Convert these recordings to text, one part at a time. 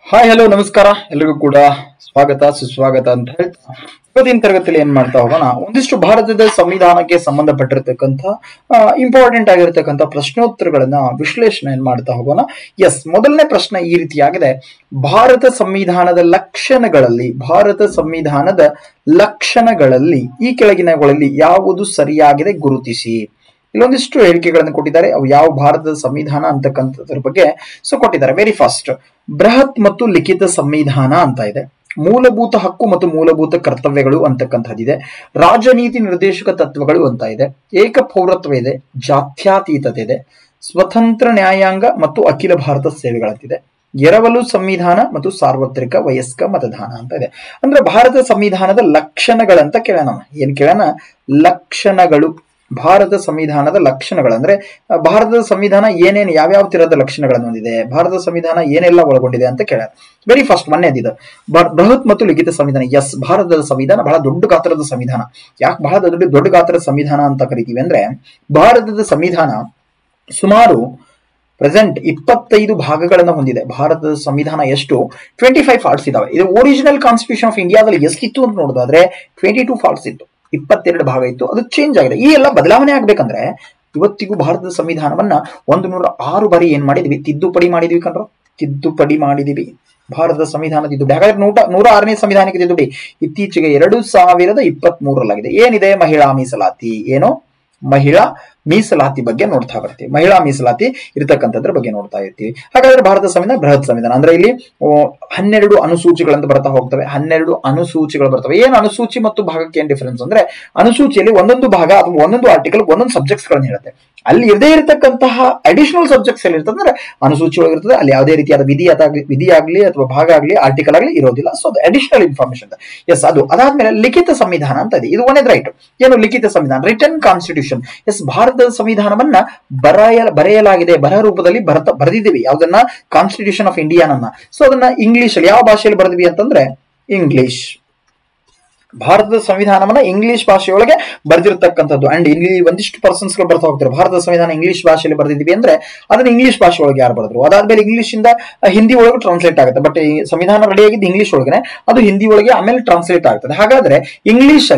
Hi hello ನಮಸ್ಕಾರ ಎಲ್ರಿಗೂ ಕೂಡ ಸ್ವಾಗತ ಸುಸ್ವಾಗತ ಅಂತ ಹೇಳ್ತಾ ಇವತ್ತಿನ ತರಗತಿಯಲ್ಲಿ ಏನ್ ಮಾಡ್ತಾ ಹೋಗೋಣ, ಒಂದಿಷ್ಟು ಭಾರತದ ಸಂವಿಧಾನಕ್ಕೆ ಸಂಬಂಧಪಟ್ಟಿರ್ತಕ್ಕಂಥ ಇಂಪಾರ್ಟೆಂಟ್ ಆಗಿರ್ತಕ್ಕಂಥ ಪ್ರಶ್ನೋತ್ತರಗಳನ್ನ ವಿಶ್ಲೇಷಣೆ ಮಾಡ್ತಾ ಹೋಗೋಣ. ಮೊದಲನೇ ಪ್ರಶ್ನೆ ಈ ರೀತಿಯಾಗಿದೆ: ಭಾರತ ಸಂವಿಧಾನದ ಲಕ್ಷಣಗಳಲ್ಲಿ ಈ ಕೆಳಗಿನಗಳಲ್ಲಿ ಯಾವುದು ಸರಿಯಾಗಿದೆ ಗುರುತಿಸಿ. ಇಲ್ಲೊಂದಿಷ್ಟು ಹೇಳಿಕೆಗಳನ್ನು ಕೊಟ್ಟಿದ್ದಾರೆ, ಅವು ಯಾವ ಭಾರತದ ಸಂವಿಧಾನ ಅಂತಕ್ಕಂಥದ್ರ ಬಗ್ಗೆ ಕೊಟ್ಟಿದ್ದಾರೆ. ವೆರಿ ಫಸ್ಟ್, ಬೃಹತ್ ಮತ್ತು ಲಿಖಿತ ಸಂವಿಧಾನ ಅಂತ ಇದೆ. ಮೂಲಭೂತ ಹಕ್ಕು ಮತ್ತು ಮೂಲಭೂತ ಕರ್ತವ್ಯಗಳು ಅಂತಕ್ಕಂಥದ್ದಿದೆ. ರಾಜನೀತಿ ನಿರ್ದೇಶಕ ತತ್ವಗಳು ಅಂತ ಇದೆ. ಏಕ ಪೌರತ್ವ ಇದೆ. ಜಾತ್ಯತೀತತೆ ಇದೆ. ಸ್ವತಂತ್ರ ನ್ಯಾಯಾಂಗ ಮತ್ತು ಅಖಿಲ ಭಾರತ ಸೇವೆಗಳಂತಿದೆ. ಎರವಲು ಸಂವಿಧಾನ ಮತ್ತು ಸಾರ್ವತ್ರಿಕ ವಯಸ್ಕ ಮತದಾನ ಅಂತ ಇದೆ. ಅಂದ್ರೆ ಭಾರತ ಸಂವಿಧಾನದ ಲಕ್ಷಣಗಳಂತ ಕೇಳೋಣ. ಏನ್ ಕೇಳೋಣ? ಲಕ್ಷಣಗಳು. ಭಾರತ ಸಂವಿಧಾನದ ಲಕ್ಷಣಗಳು ಅಂದ್ರೆ ಭಾರತದ ಸಂವಿಧಾನ ಏನೇನು ಯಾವ್ಯಾವ ತರಹದ ಲಕ್ಷಣಗಳನ್ನು ಹೊಂದಿದೆ, ಭಾರತದ ಸಂವಿಧಾನ ಏನೆಲ್ಲ ಒಳಗೊಂಡಿದೆ ಅಂತ ಕೇಳೋಣ. ವೆರಿ ಫಸ್ಟ್ ಮೊನ್ನೆದಿದೆ ಬೃಹತ್ ಮತ್ತು ಲಿಖಿತ ಸಂವಿಧಾನ. ಭಾರತದ ಸಂವಿಧಾನ ಬಹಳ ದೊಡ್ಡ ಗಾತ್ರದ ಸಂವಿಧಾನ. ಯಾಕೆ ಬಹಳ ದೊಡ್ಡ ಗಾತ್ರದ ಸಂವಿಧಾನ ಅಂತ ಕರಿತೀವಿ ಅಂದ್ರೆ, ಭಾರತದ ಸಂವಿಧಾನ ಸುಮಾರು ಪ್ರೆಸೆಂಟ್ 25 ಭಾಗಗಳನ್ನು ಹೊಂದಿದೆ. ಭಾರತದ ಸಂವಿಧಾನ ಎಷ್ಟು? 25 ಪಾರ್ಟ್ಸ್ ಇದಾವೆ. ಇದು ಒರಿಜಿನಲ್ ಕಾನ್ಸ್ಟಿಟ್ಯೂಷನ್ ಆಫ್ ಇಂಡಿಯಾದಲ್ಲಿ ಎಷ್ಟಿತ್ತು ಅಂತ ನೋಡೋದಾದ್ರೆ 22 ಪಾರ್ಟ್ಸ್ ಇತ್ತು, 22 ಭಾಗ ಇತ್ತು. ಅದು ಚೇಂಜ್ ಆಗಿದೆ. ಈ ಎಲ್ಲ ಬದಲಾವಣೆ ಆಗ್ಬೇಕಂದ್ರೆ ಇವತ್ತಿಗೂ ಭಾರತದ ಸಂವಿಧಾನವನ್ನ 106 ಬಾರಿ ಏನ್ ಮಾಡಿದ್ವಿ? ತಿದ್ದುಪಡಿ ಮಾಡಿದ್ವಿ ಕಣ್ರು, ತಿದ್ದುಪಡಿ ಮಾಡಿದೀವಿ. ಭಾರತದ ಸಂವಿಧಾನ ತಿದ್ದುಪಡಿ. ಹಾಗಾದ್ರೆ 106ನೇ ಸಂವಿಧಾನಕ್ಕೆ ತಿದ್ದುಪಡಿ ಇತ್ತೀಚೆಗೆ 2023ರಲ್ಲಾಗಿದೆ. ಏನಿದೆ? ಮಹಿಳಾ ಮೀಸಲಾತಿ. ಏನು? ಮಹಿಳಾ ಮೀಸಲಾತಿ ಬಗ್ಗೆ ನೋಡ್ತಾ ಬರ್ತೀವಿ. ಮಹಿಳಾ ಮೀಸಲಾತಿ ಇರತಕ್ಕಂಥದ್ರ ಬಗ್ಗೆ ನೋಡ್ತಾ ಇರ್ತೀವಿ. ಹಾಗಾದ್ರೆ ಭಾರತ ಸಂವಿಧಾನ ಬೃಹತ್ ಸಂವಿಧಾನ. ಅಂದ್ರೆ ಇಲ್ಲಿ 12 ಅನುಸೂಚಿಗಳಂತ ಬರ್ತಾ ಹೋಗ್ತವೆ. 12 ಅನುಸೂಚಿಗಳು ಬರ್ತವೆ. ಏನ್ ಅನುಸೂಚಿ ಮತ್ತು ಭಾಗಕ್ಕೆ ಏನ್ ಡಿಫರೆನ್ಸ್ ಅಂದ್ರೆ, ಅನುಸೂಚಿಯಲ್ಲಿ ಒಂದೊಂದು ಭಾಗ ಅಥವಾ ಒಂದೊಂದು ಆರ್ಟಿಕಲ್ ಒಂದೊಂದು ಸಬ್ಜೆಕ್ಟ್ಸ್ ಗಳನ್ನ ಹೇಳುತ್ತೆ. ಅಲ್ಲಿ ಇರದೇ ಇರತಕ್ಕಂತಹ ಅಡಿಷನಲ್ ಸಬ್ಜೆಕ್ಟ್ಸ್ ಎಲ್ಲಿ ಇರ್ತದೆ ಅಂದ್ರೆ ಅನುಸೂಚಿ ಒಳಗಿರ್ತದೆ. ಅಲ್ಲಿ ಯಾವುದೇ ರೀತಿಯಾದ ವಿಧಿ ಆಗ್ಲಿ ಅಥವಾ ಭಾಗ ಆಗ್ಲಿ ಆರ್ಟಿಕಲ್ ಆಗ್ಲಿ ಇರೋದಿಲ್ಲ. ಸೊ ಅದು ಅಡಿಷನಲ್ ಇನ್ಫಾರ್ಮೇಶನ್. ಅದು ಅದಾದ್ಮೇಲೆ ಲಿಖಿತ ಸಂವಿಧಾನ ಅಂತ ಇದೆ. ಇದು ಒಂದೇ ರೈಟ್. ಏನು ಲಿಖಿತ ಸಂವಿಧಾನ? Written constitution. ಭಾರತದ ಸಂವಿಧಾನವನ್ನ ಬರೆಯಲಾಗಿದೆ, ಬರಹ ರೂಪದಲ್ಲಿ ಬರೆದಿದ್ದೀವಿ. ಯಾವ್ದನ್ನ? ಕಾನ್ಸ್ಟಿಟ್ಯೂಷನ್ ಆಫ್ ಇಂಡಿಯಾನನ್ನ. ಸೊ ಅದನ್ನ ಇಂಗ್ಲಿಷ್ ಅಲ್ಲಿ ಯಾವ ಭಾಷೆಯಲ್ಲಿ ಬರೆದ್ವಿ ಅಂತಂದ್ರೆ ಇಂಗ್ಲಿಷ್. ಭಾರತದ ಸಂವಿಧಾನವನ್ನ ಇಂಗ್ಲಿಷ್ ಭಾಷೆಯೊಳಗೆ ಬರೆದಿರ್ತಕ್ಕಂಥದ್ದು. ಅಂಡ್ ಇಲ್ಲಿ ಒಂದಿಷ್ಟು ಪರ್ಸನ್ಸ್ ಗಳು ಬರ್ತಾ ಹೋಗ್ತಾರೆ, ಭಾರತದ ಸಂವಿಧಾನ ಇಂಗ್ಲಿಷ್ ಭಾಷೆಯಲ್ಲಿ ಬರೆದಿದ್ವಿ ಅಂದ್ರೆ ಅದನ್ನ ಇಂಗ್ಲಿಷ್ ಭಾಷೆ ಒಳಗೆ ಯಾರು ಬರೆದ್ರು? ಅದಾದ್ಮೇಲೆ ಇಂಗ್ಲಿಷ್ ಇಂದ ಹಿಂದಿ ಒಳಗೆ ಟ್ರಾನ್ಸ್ಲೇಟ್ ಆಗುತ್ತೆ. ಬಟ್ ಈ ಸಂವಿಧಾನ ರೆಡಿ ಆಗಿದ್ದು ಇಂಗ್ಲಿಷ್ ಒಳಗೆ, ಅದು ಹಿಂದಿ ಒಳಗೆ ಆಮೇಲೆ ಟ್ರಾನ್ಸ್ಲೇಟ್ ಆಗ್ತದೆ. ಹಾಗಾದ್ರೆ ಇಂಗ್ಲಿಷ್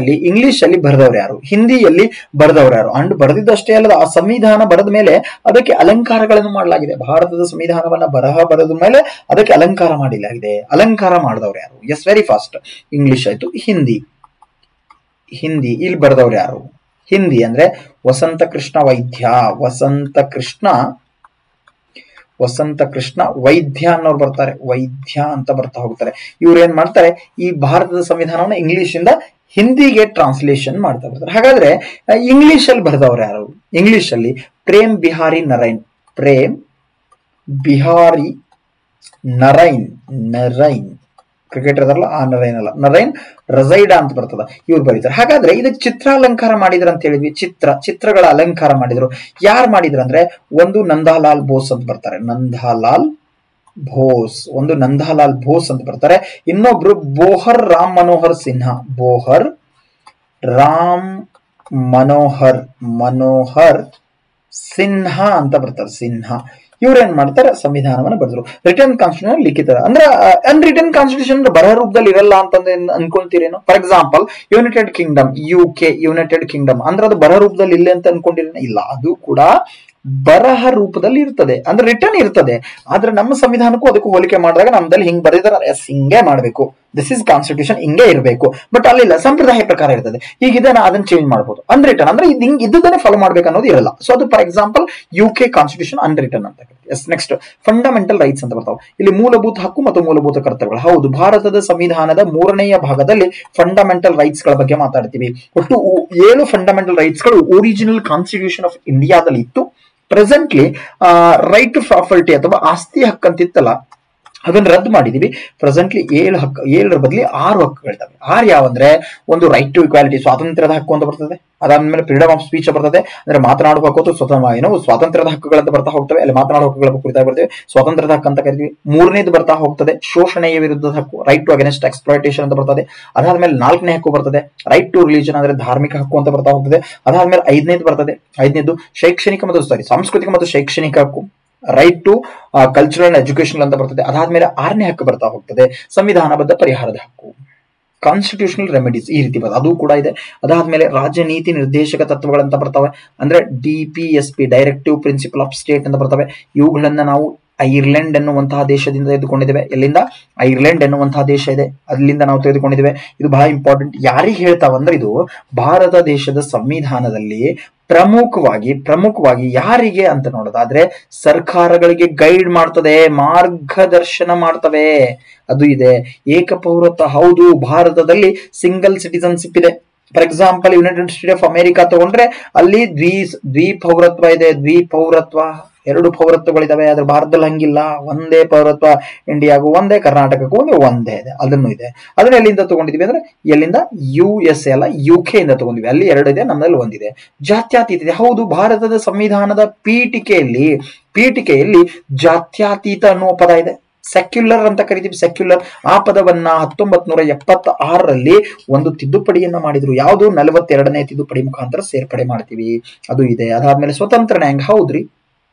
ಅಲ್ಲಿ ಬರೆದವ್ರು ಯಾರು? ಹಿಂದಿಯಲ್ಲಿ ಬರೆದವ್ರು ಯಾರು? ಅಂಡ್ ಬರೆದಿದ್ದಷ್ಟೇ ಅಲ್ಲದ ಆ ಸಂವಿಧಾನ ಬರೆದ ಮೇಲೆ ಅದಕ್ಕೆ ಅಲಂಕಾರಗಳನ್ನು ಮಾಡಲಾಗಿದೆ. ಭಾರತದ ಸಂವಿಧಾನವನ್ನ ಬರೆದ ಮೇಲೆ ಅದಕ್ಕೆ ಅಲಂಕಾರ ಮಾಡಲಾಗಿದೆ. ಅಲಂಕಾರ ಮಾಡಿದವ್ರು ಯಾರು? Very fast. ಇಂಗ್ಲಿಷ್ ಆಯ್ತು. ಹಿಂದಿ ಇಲ್ಲಿ ಬರೆದವ್ರು ಯಾರು? ಹಿಂದಿ ಅಂದ್ರೆ ವಸಂತ ಕೃಷ್ಣ ವೈದ್ಯ. ವಸಂತ ಕೃಷ್ಣ ವೈದ್ಯ ಅನ್ನೋರು ಬರ್ತಾರೆ. ವೈದ್ಯ ಅಂತ ಬರ್ತಾ ಹೋಗ್ತಾರೆ. ಇವ್ರು ಏನ್ ಮಾಡ್ತಾರೆ? ಈ ಭಾರತದ ಸಂವಿಧಾನವನ್ನ ಇಂಗ್ಲಿಷ್ ಇಂದ ಹಿಂದಿಗೆ ಟ್ರಾನ್ಸ್ಲೇಷನ್ ಮಾಡ್ತಾ ಬರ್ತಾರೆ. ಹಾಗಾದ್ರೆ ಇಂಗ್ಲಿಷ್ ಅಲ್ಲಿ ಬರೆದವ್ರು ಯಾರು? ಇಂಗ್ಲಿಷ್ ಅಲ್ಲಿ ಪ್ರೇಮ್ ಬಿಹಾರಿ ನರೈನ್ ಕ್ರಿಕೆಟರ್ ಅದಲ್ಲ, ಆ ನರೈನ್ ರಜೈಡಾ ಅಂತ ಬರ್ತದ. ಇವ್ರು ಬರೀತಾರೆ. ಹಾಗಾದ್ರೆ ಇದಕ್ಕೆ ಚಿತ್ರಾಲಂಕಾರ ಮಾಡಿದ್ರು ಅಂತ ಹೇಳಿದ್ವಿ. ಚಿತ್ರಗಳ ಅಲಂಕಾರ ಮಾಡಿದ್ರು. ಯಾರು ಮಾಡಿದ್ರು ಅಂದ್ರೆ ಒಂದು ನಂದಾಲಾಲ್ ಬೋಸ್ ಅಂತ ಬರ್ತಾರೆ. ನಂದಾಲಾಲ್ ಬೋಸ್ ಅಂತ ಬರ್ತಾರೆ. ಇನ್ನೊಬ್ರು ಬೋಹರ್ ರಾಮ್ ಮನೋಹರ್ ಸಿನ್ಹಾ ಅಂತ ಬರ್ತಾರೆ. ಇವ್ರೇನ್ ಮಾಡ್ತಾರೆ? ಸಂವಿಧಾನವನ್ನು ಬರೆದ್ರು. ರಿಟರ್ನ್ ಕಾನ್ಸ್ಟಿಟ್ಯೂಷನ್ ಲಿಖಿತ ಅಂದ್ರೆ ಅನ್ರಿಟರ್ನ್ ಕಾನ್ಸ್ಟಿಟ್ಯೂಷನ್ ಬರಹ ರೂಪದಲ್ಲಿ ಇರಲ್ಲ ಅಂತ ಅನ್ಕೊಂತೀರೇನೋ. For example United Kingdom, UK United Kingdom ಅಂದ್ರೆ ಅದು ಬರಹ ರೂಪದಲ್ಲಿ ಇಲ್ಲ ಅಂತ ಅನ್ಕೊಂಡಿರೇನೋ. ಇಲ್ಲ, ಅದು ಕೂಡ ಬರಹ ರೂಪದಲ್ಲಿ ಇರ್ತದೆ. ಅಂದ್ರೆ ರಿಟರ್ನ್ ಇರ್ತದೆ. ಆದ್ರೆ ನಮ್ಮ ಸಂವಿಧಾನಕ್ಕೂ ಅದಕ್ಕೂ ಹೋಲಿಕೆ ಮಾಡಿದಾಗ ನಮ್ದಲ್ಲಿ ಹಿಂಗ್ ಬರೆದಿದ್ದಾರೆ, ಹಿಂಗೆ ಮಾಡ್ಬೇಕು, ದಿಸ್ ಇಸ್ ಕಾನ್ಸ್ಟಿಟ್ಯೂಷನ್, ಹಿಂಗೆ ಇರಬೇಕು. ಬಟ್ ಅಲ್ಲಿಲ್ಲ, ಸಂಪ್ರದಾಯ ಪ್ರಕಾರ ಇರ್ತದೆ. ಹೀಗಿದೆ, ಅದನ್ನ ಚೇಂಜ್ ಮಾಡಬಹುದು. ಅನ್ರಿಟರ್ನ್ ಅಂದ್ರೆ ಇದು ಹಿಂಗ್ ಇದ್ದದನ್ನೇ ಫಾಲೋ ಮಾಡ್ಬೇಕು ಅನ್ನೋದು ಇರಲ್ಲ. ಸೊ ಅದು ಫಾರ್ ಎಕ್ಸಾಂಪಲ್ UK ಕಾನ್ಸ್ಟಿಟ್ಯೂಷನ್ ಅನ್ರಿಟರ್ನ್ ಅಂತ. ನೆಕ್ಸ್ಟ್ ಫಂಡಮೆಂಟಲ್ ರೈಟ್ಸ್ ಅಂತ ಬರ್ತಾವೆ. ಇಲ್ಲಿ ಮೂಲಭೂತ ಹಕ್ಕು ಮತ್ತು ಮೂಲಭೂತ ಕರ್ತವ್ಯಗಳು. ಹೌದು, ಭಾರತದ ಸಂವಿಧಾನದ 3ನೆಯ ಭಾಗದಲ್ಲಿ ಫಂಡಮೆಂಟಲ್ ರೈಟ್ಸ್ ಗಳ ಬಗ್ಗೆ ಮಾತಾಡ್ತೀವಿ. ಒಟ್ಟು 7 ಫಂಡಮೆಂಟಲ್ ರೈಟ್ಸ್ ಗಳು ಒರಿಜಿನಲ್ ಕಾನ್ಸ್ಟಿಟ್ಯೂಷನ್ ಆಫ್ ಇಂಡಿಯಾದಲ್ಲಿ ಇತ್ತು. ಪ್ರೆಸೆಂಟ್ಲಿ ರೈಟ್ ಟು ಪ್ರಾಪರ್ಟಿ ಅಥವಾ ಆಸ್ತಿ ಹಕ್ಕಂತಿತ್ತಲ್ಲ, ಅದನ್ನ ರದ್ದು ಮಾಡಿದೀವಿ. ಪ್ರೆಸೆಂಟ್ಲಿ 7 ಬದಲಿ 6 ಹಕ್ಕುಗಳಿದ್ದಾವೆ. 6 ಯಾವಂದ್ರೆ, ಒಂದು ರೈಟ್ ಟು ಇಕ್ವಾಲಿಟಿ, ಸ್ವಾತಂತ್ರ್ಯದ ಹಕ್ಕು ಅಂತ ಬರ್ತದೆ. ಅದಾದ್ಮೇಲೆ ಫ್ರೀಡಮ್ ಆಫ್ ಸ್ಪೀಚ್ ಬರ್ತದೆ, ಅಂದ್ರೆ ಮಾತನಾಡುವ ಹಕ್ಕು. ಸ್ವಾತಂತ್ರ್ಯದ ಹಕ್ಕುಗಳಂತ ಬರ್ತಾ ಹೋಗ್ತವೆ. ಅಲ್ಲಿ ಮಾತನಾಡುವ ಹಕ್ಕುಗಳ ಕುರಿತಾಗಿ ಬರ್ತೇವೆ. ಸ್ವಾತಂತ್ರ್ಯದ ಹಕ್ಕು ಅಂತ ಕರಿತೀವಿ. 3ನೇದು ಬರ್ತಾ ಹೋಗ್ತದೆ ಶೋಷಣೆಯ ವಿರುದ್ಧದ ಹಕ್ಕು, ರೈಟ್ ಟು ಅಗೇನ್ಸ್ಟ್ ಎಕ್ಸ್ಪ್ಲಾಯಿಟೇಷನ್ ಅಂತ ಬರ್ತದೆ. ಅದಾದ್ಮೇಲೆ 4ನೇ ಹಕ್ಕು ಬರ್ತದೆ ರೈಟ್ ಟು ರಿಲಿಜನ್, ಅಂದ್ರೆ ಧಾರ್ಮಿಕ ಹಕ್ಕು ಅಂತ ಬರ್ತಾ ಹೋಗ್ತದೆ. ಅದಾದ್ಮೇಲೆ 5ನೇದು ಬರ್ತದೆ. 5ನೇದು ಶೈಕ್ಷಣಿಕ ಮತ್ತು ಸಾಂಸ್ಕೃತಿಕ ಮತ್ತು ಶೈಕ್ಷಣಿಕ ಹಕ್ಕು. Right to cultural and educational ಅಂತ ಬರ್ತದೆ. ಅದಾದ್ಮೇಲೆ 6ನೇ ಹಕ್ಕು ಬರ್ತಾ ಹೋಗ್ತದೆ, ಸಂವಿಧಾನಬದ್ಧ ಪರಿಹಾರದ ಹಕ್ಕು, ಕಾನ್ಸ್ಟಿಟ್ಯೂಷನಲ್ ರೆಮಿಡೀಸ್ ಈ ರೀತಿ ಬರ್ತದೆ, ಅದು ಕೂಡ ಇದೆ. ಅದಾದ್ಮೇಲೆ ರಾಜ್ಯ ನೀತಿ ನಿರ್ದೇಶಕ ತತ್ವಗಳಂತ ಬರ್ತವೆ, ಅಂದ್ರೆ DPSP directive principle of state ಅಂತ ಬರ್ತವೆ. ಇವುಗಳನ್ನ ನಾವು ಐರ್ಲೆಂಡ್ ಎನ್ನುವಂತಹ ದೇಶದಿಂದ ತೆಗೆದುಕೊಂಡಿದ್ದೇವೆ. ಎಲ್ಲಿಂದ? ಐರ್ಲೆಂಡ್ ಎನ್ನುವಂತಹ ದೇಶ ಇದೆ, ಅಲ್ಲಿಂದ ನಾವು ತೆಗೆದುಕೊಂಡಿದ್ದೇವೆ. ಇದು ಬಹಳ ಇಂಪಾರ್ಟೆಂಟ್. ಯಾರಿಗೆ ಹೇಳ್ತಾವಂದ್ರೆ ಇದು ಭಾರತ ದೇಶದ ಸಂವಿಧಾನದಲ್ಲಿ ಪ್ರಮುಖವಾಗಿ ಯಾರಿಗೆ ಅಂತ ನೋಡೋದಾದ್ರೆ ಸರ್ಕಾರಗಳಿಗೆ ಗೈಡ್ ಮಾಡ್ತದೆ, ಮಾರ್ಗದರ್ಶನ ಮಾಡ್ತವೆ. ಅದು ಇದೆ. ಏಕಪೌರತ್ವ, ಹೌದು, ಭಾರತದಲ್ಲಿ ಸಿಂಗಲ್ ಸಿಟಿಸನ್ಶಿಪ್ ಇದೆ. For example United state of America ತಗೊಂಡ್ರೆ ಅಲ್ಲಿ ದ್ವಿಪೌರತ್ವ ಇದೆ. ದ್ವಿಪೌರತ್ವ, 2 ಪೌರತ್ವಗಳಿದಾವೆ. ಆದ್ರೆ ಭಾರತದಲ್ಲಿ ಹಂಗಿಲ್ಲ, ಒಂದೇ ಪೌರತ್ವ. ಇಂಡಿಯಾಗೂ ಒಂದೇ, ಕರ್ನಾಟಕಕ್ಕೂ ಒಂದೇ ಇದೆ, ಅದನ್ನು ಇದೆ. ಅದನ್ನ ಎಲ್ಲಿಂದ ತಗೊಂಡಿದ್ವಿ ಅಂದ್ರೆ ಎಲ್ಲಿಂದ? USA ಅಲ್ಲ, UK ಇಂದ ತಗೊಂಡಿವಿ. ಅಲ್ಲಿ 2 ಇದೆ, ನಮ್ಮಲ್ಲಿ ಒಂದಿದೆ. ಜಾತ್ಯತೀತ ಇದೆ, ಹೌದು. ಭಾರತದ ಸಂವಿಧಾನದ ಪೀಠಿಕೆಯಲ್ಲಿ ಜಾತ್ಯತೀತ ಅನ್ನುವ ಪದ ಇದೆ. ಸೆಕ್ಯುಲರ್ ಅಂತ ಕರಿತೀವಿ, ಸೆಕ್ಯುಲರ್. ಆ ಪದವನ್ನ 1976ರಲ್ಲಿ ಒಂದು ತಿದ್ದುಪಡಿಯನ್ನ ಮಾಡಿದ್ರು. ಯಾವುದು? 42ನೇ ತಿದ್ದುಪಡಿ ಮುಖಾಂತರ ಸೇರ್ಪಡೆ ಮಾಡ್ತೀವಿ, ಅದು ಇದೆ. ಅದಾದ್ಮೇಲೆ ಸ್ವತಂತ್ರ ನ್ಯಾಯಾಂಗ, ಹೌದ್ರಿ.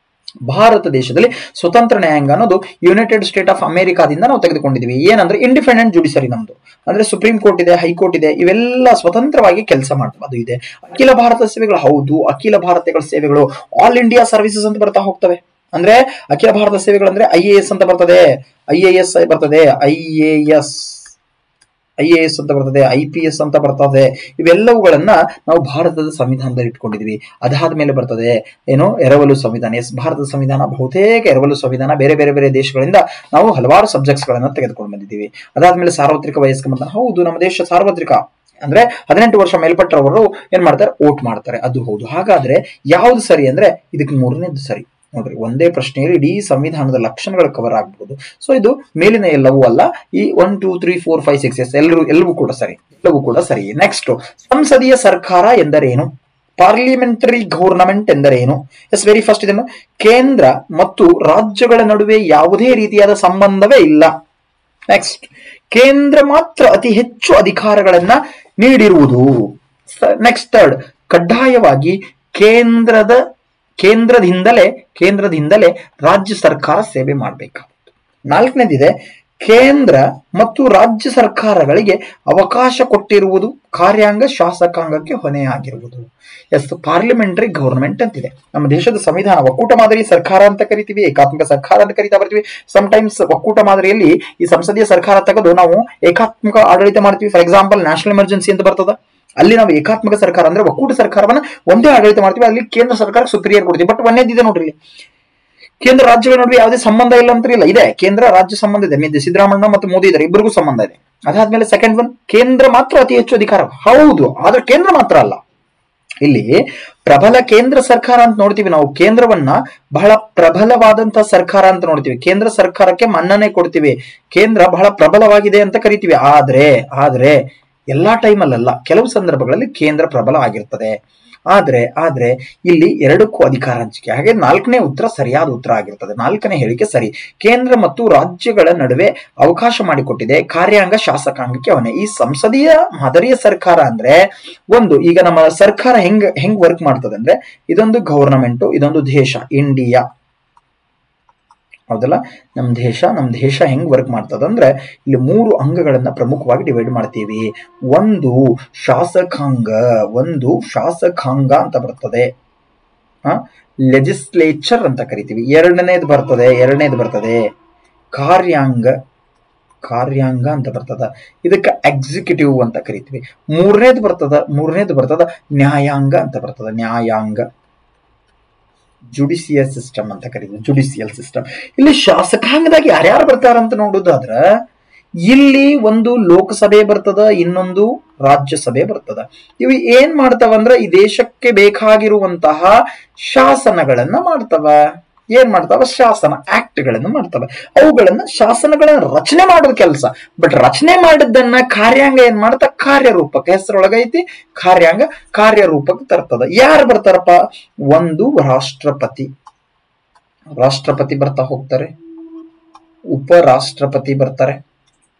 ಭಾರತ ದೇಶದಲ್ಲಿ ಸ್ವತಂತ್ರ ನ್ಯಾಯಾಂಗ ಅನ್ನೋದು ಯುನೈಟೆಡ್ ಸ್ಟೇಟ್ ಆಫ್ ಅಮೆರಿಕಾದಿಂದ ನಾವು ತೆಗೆದುಕೊಂಡಿದ್ವಿ. ಏನಂದ್ರೆ ಇಂಡಿಪೆಂಡೆಂಟ್ ಜುಡಿಷರಿ ನಮ್ದು, ಅಂದ್ರೆ ಸುಪ್ರೀಂ ಕೋರ್ಟ್ ಇದೆ, ಹೈಕೋರ್ಟ್ ಇದೆ, ಇವೆಲ್ಲ ಸ್ವತಂತ್ರವಾಗಿ ಕೆಲಸ ಮಾಡ್ತವೆ, ಅದು ಇದೆ. ಅಖಿಲ ಭಾರತ ಸೇವೆಗಳು, ಹೌದು, ಅಖಿಲ ಭಾರತಗಳ ಸೇವೆಗಳು ಆಲ್ ಇಂಡಿಯಾ ಸರ್ವಿಸಸ್ ಅಂತ ಬರ್ತಾ ಹೋಗ್ತವೆ. ಅಂದ್ರೆ ಅಖಿಲ ಭಾರತ ಸೇವೆಗಳು ಅಂದ್ರೆ IAS ಅಂತ ಬರ್ತದೆ, IAS ಬರ್ತದೆ, IAS ಅಂತ ಬರ್ತದೆ, IPS ಅಂತ ಬರ್ತದೆ. ಇವೆಲ್ಲವುಗಳನ್ನ ನಾವು ಭಾರತದ ಸಂವಿಧಾನದಲ್ಲಿ ಇಟ್ಕೊಂಡಿದ್ವಿ. ಅದಾದ್ಮೇಲೆ ಬರ್ತದೆ ಏನು? ಎರವಲು ಸಂವಿಧಾನ. ಎಸ್, ಭಾರತದ ಸಂವಿಧಾನ ಬಹುತೇಕ ಎರವಲು ಸಂವಿಧಾನ. ಬೇರೆ ಬೇರೆ ದೇಶಗಳಿಂದ ನಾವು ಹಲವಾರು ಸಬ್ಜೆಕ್ಟ್ಸ್ ಗಳನ್ನ ತೆಗೆದುಕೊಂಡು ಬಂದಿದ್ದೀವಿ. ಅದಾದ್ಮೇಲೆ ಸಾರ್ವತ್ರಿಕ ವಯಸ್ಕ ಮತದಾನ, ಹೌದು, ನಮ್ಮ ದೇಶ ಸಾರ್ವತ್ರಿಕ. ಅಂದ್ರೆ 18 ವರ್ಷ ಮೇಲ್ಪಟ್ಟವರು ಏನ್ ಮಾಡ್ತಾರೆ? ವೋಟ್ ಮಾಡ್ತಾರೆ, ಅದು ಹೌದು. ಹಾಗಾದ್ರೆ ಯಾವ್ದು ಸರಿ ಅಂದ್ರೆ ಇದಕ್ಕೆ 3ನೇದು ಸರಿ. ನೋಡ್ರಿ, ಒಂದೇ ಪ್ರಶ್ನೆಯಲ್ಲಿ ಇಡೀ ಸಂವಿಧಾನದ ಲಕ್ಷಣಗಳು ಕವರ್ ಆಗ್ಬಹುದು. ಸೊ ಇದು ಮೇಲಿನ ಎಲ್ಲವೂ ಅಲ್ಲ, ಈ 1 2 3 4 5 6 ಎಸ್ ಎಲ್ಲವೂ ಕೂಡ ಸರಿ. ನೆಕ್ಸ್ಟ್, ಸಂಸದೀಯ ಸರ್ಕಾರ ಎಂದರೇನು? ಪಾರ್ಲಿಮೆಂಟರಿ ಗವರ್ನಮೆಂಟ್ ಎಂದರೇನು? ಎಸ್, ವೆರಿ ಫಸ್ಟ್ ಇದನ್ನು, ಕೇಂದ್ರ ಮತ್ತು ರಾಜ್ಯಗಳ ನಡುವೆ ಯಾವುದೇ ರೀತಿಯಾದ ಸಂಬಂಧವೇ ಇಲ್ಲ. ನೆಕ್ಸ್ಟ್, ಕೇಂದ್ರ ಮಾತ್ರ ಅತಿ ಹೆಚ್ಚು ಅಧಿಕಾರಗಳನ್ನ ನೀಡಿರುವುದು. ನೆಕ್ಸ್ಟ್, ಥರ್ಡ್, ಕಡ್ಡಾಯವಾಗಿ ಕೇಂದ್ರದಿಂದಲೇ ರಾಜ್ಯ ಸರ್ಕಾರ ಸೇವೆ ಮಾಡಬೇಕಾಗುತ್ತೆ. 4ನೇದಿದೆ, ಕೇಂದ್ರ ಮತ್ತು ರಾಜ್ಯ ಸರ್ಕಾರಗಳಿಗೆ ಅವಕಾಶ ಕೊಟ್ಟಿರುವುದು ಕಾರ್ಯಾಂಗ ಶಾಸಕಾಂಗಕ್ಕೆ ಹೊಣೆಯಾಗಿರುವುದು. ಎಸ್, ಪಾರ್ಲಿಮೆಂಟರಿ ಗವರ್ನಮೆಂಟ್ ಅಂತಿದೆ. ನಮ್ಮ ದೇಶದ ಸಂವಿಧಾನ ಒಕ್ಕೂಟ ಮಾದರಿ ಸರ್ಕಾರ ಅಂತ ಕರಿತೀವಿ, ಏಕಾತ್ಮಕ ಸರ್ಕಾರ ಅಂತ ಕರಿತಾ ಬರ್ತೀವಿ. ಟೈಮ್ಸ್ ಒಕ್ಕೂಟ ಮಾದರಿಯಲ್ಲಿ ಈ ಸಂಸದೀಯ ಸರ್ಕಾರ ತೆಗೆದು ನಾವು ಏಕಾತ್ಮಕ ಆಡಳಿತ ಮಾಡ್ತೀವಿ. ಫಾರ್ ಎಕ್ಸಾಂಪಲ್ ನ್ಯಾಷನಲ್ ಎಮರ್ಜೆನ್ಸಿ ಅಂತ ಬರ್ತದ, ಅಲ್ಲಿ ನಾವು ಏಕಾತ್ಮಕ ಸರ್ಕಾರ ಅಂದ್ರೆ ಒಕ್ಕೂಟ ಸರ್ಕಾರವನ್ನ ಒಂದೇ ಆಡಳಿತ ಮಾಡ್ತೀವಿ. ಅಲ್ಲಿ ಕೇಂದ್ರ ಸರ್ಕಾರ ಸುಪೀರಿಯರ್ ಕೊಡ್ತೀವಿ. ಬಟ್ ಒಂದೇದಿದೆ ನೋಡ್ರಿ, ಕೇಂದ್ರ ರಾಜ್ಯಗಳ ನಡುವೆ ಯಾವುದೇ ಸಂಬಂಧ ಇಲ್ಲ ಅಂತ ಇಲ್ಲ, ಇದೆ. ಕೇಂದ್ರ ರಾಜ್ಯ ಸಂಬಂಧ ಇದೆ. ಸಿದ್ದರಾಮಯ್ಯ ಮತ್ತು ಮೋದಿ ಇದ್ದಾರೆ, ಇಬ್ಬರಿಗೂ ಸಂಬಂಧ ಇದೆ. ಅದಾದ್ಮೇಲೆ ಸೆಕೆಂಡ್ ಒನ್, ಕೇಂದ್ರ ಮಾತ್ರ ಅತಿ ಹೆಚ್ಚು ಅಧಿಕಾರ, ಹೌದು. ಆದ್ರೆ ಕೇಂದ್ರ ಮಾತ್ರ ಅಲ್ಲ, ಇಲ್ಲಿ ಪ್ರಬಲ ಕೇಂದ್ರ ಸರ್ಕಾರ ಅಂತ ನೋಡ್ತೀವಿ ನಾವು. ಕೇಂದ್ರವನ್ನ ಬಹಳ ಪ್ರಬಲವಾದಂತಹ ಸರ್ಕಾರ ಅಂತ ನೋಡ್ತೀವಿ. ಕೇಂದ್ರ ಸರ್ಕಾರಕ್ಕೆ ಮನ್ನಣೆ ಕೊಡ್ತೀವಿ, ಕೇಂದ್ರ ಬಹಳ ಪ್ರಬಲವಾಗಿದೆ ಅಂತ ಕರಿತೀವಿ. ಆದ್ರೆ ಎಲ್ಲಾ ಟೈಮಲ್ಲ, ಕೆಲವು ಸಂದರ್ಭಗಳಲ್ಲಿ ಕೇಂದ್ರ ಪ್ರಬಲ ಆಗಿರ್ತದೆ. ಆದ್ರೆ ಇಲ್ಲಿ 2ಕ್ಕೂ ಅಧಿಕಾರ ಹಂಚಿಕೆ. ಹಾಗೆ 4ನೇ ಉತ್ತರ ಸರಿಯಾದ ಉತ್ತರ ಆಗಿರ್ತದೆ. 4ನೇ ಹೇಳಿಕೆ ಸರಿ. ಕೇಂದ್ರ ಮತ್ತು ರಾಜ್ಯಗಳ ನಡುವೆ ಅವಕಾಶ ಮಾಡಿಕೊಟ್ಟಿದೆ, ಕಾರ್ಯಾಂಗ ಶಾಸಕಾಂಗಕ್ಕೆ ಹೊಣೆ. ಈ ಸಂಸದೀಯ ಮಾದರಿಯ ಸರ್ಕಾರ ಅಂದ್ರೆ ಒಂದು, ಈಗ ನಮ್ಮ ಸರ್ಕಾರ ಹೆಂಗ್ ವರ್ಕ್ ಮಾಡ್ತದೆ ಅಂದ್ರೆ, ಇದೊಂದು ಗವರ್ನಮೆಂಟ್, ಇದೊಂದು ದೇಶ ಇಂಡಿಯಾ, ಹೌದಲ್ಲ. ನಮ್ಮ ದೇಶ ಹೆಂಗ್ ವರ್ಕ್ ಮಾಡ್ತದ ಅಂದ್ರೆ, ಇಲ್ಲಿ 3 ಅಂಗಗಳನ್ನ ಪ್ರಮುಖವಾಗಿ ಡಿವೈಡ್ ಮಾಡ್ತೀವಿ. ಒಂದು ಶಾಸಕಾಂಗ ಅಂತ ಬರ್ತದೆ, ಲೆಜಿಸ್ಲೇಚರ್ ಅಂತ ಕರಿತೀವಿ. ಎರಡನೇದು ಬರ್ತದೆ ಕಾರ್ಯಾಂಗ ಅಂತ ಬರ್ತದ, ಇದಕ್ಕೆ ಎಕ್ಸಿಕ್ಯೂಟಿವ್ ಅಂತ ಕರಿತೀವಿ. ಮೂರನೇದು ಬರ್ತದ ನ್ಯಾಯಾಂಗ ಅಂತ ಬರ್ತದ, ನ್ಯಾಯಾಂಗ. ಜುಡಿಷಿಯಲ್ ಸಿಸ್ಟಮ್ ಅಂತ ಕರೀತೀವಿ, ಜುಡಿಷಿಯಲ್ ಸಿಸ್ಟಮ್. ಇಲ್ಲಿ ಶಾಸಕಾಂಗದಾಗ ಯಾರ್ಯಾರು ಬರ್ತಾರಂತ ನೋಡುದಾದ್ರ, ಇಲ್ಲಿ ಒಂದು ಲೋಕಸಭೆ ಬರ್ತದ, ಇನ್ನೊಂದು ರಾಜ್ಯಸಭೆ ಬರ್ತದ. ಇವು ಏನ್ ಮಾಡ್ತಾವಂದ್ರ ಈ ದೇಶಕ್ಕೆ ಬೇಕಾಗಿರುವಂತಹ ಶಾಸನಗಳನ್ನ ಮಾಡ್ತಾವ. ಶಾಸನ ಆಕ್ಟ್ ಗಳನ್ನ ಮಾಡ್ತವೆ. ಅವುಗಳನ್ನ ಶಾಸನಗಳನ್ನ ರಚನೆ ಮಾಡೋದು ಕೆಲಸ. ಬಟ್ ರಚನೆ ಮಾಡಿದ್ದನ್ನ ಕಾರ್ಯಾಂಗ ಏನ್ ಮಾಡ್ತಾ, ಕಾರ್ಯರೂಪಕ್ಕೆ, ಹೆಸರೊಳಗೈತಿ ಕಾರ್ಯಾಂಗ, ಕಾರ್ಯರೂಪಕ್ಕೆ ತರ್ತದ. ಯಾರು ಬರ್ತಾರಪ್ಪ? ಒಂದು ರಾಷ್ಟ್ರಪತಿ ಬರ್ತಾ ಹೋಗ್ತಾರೆ, ಉಪರಾಷ್ಟ್ರಪತಿ ಬರ್ತಾರೆ,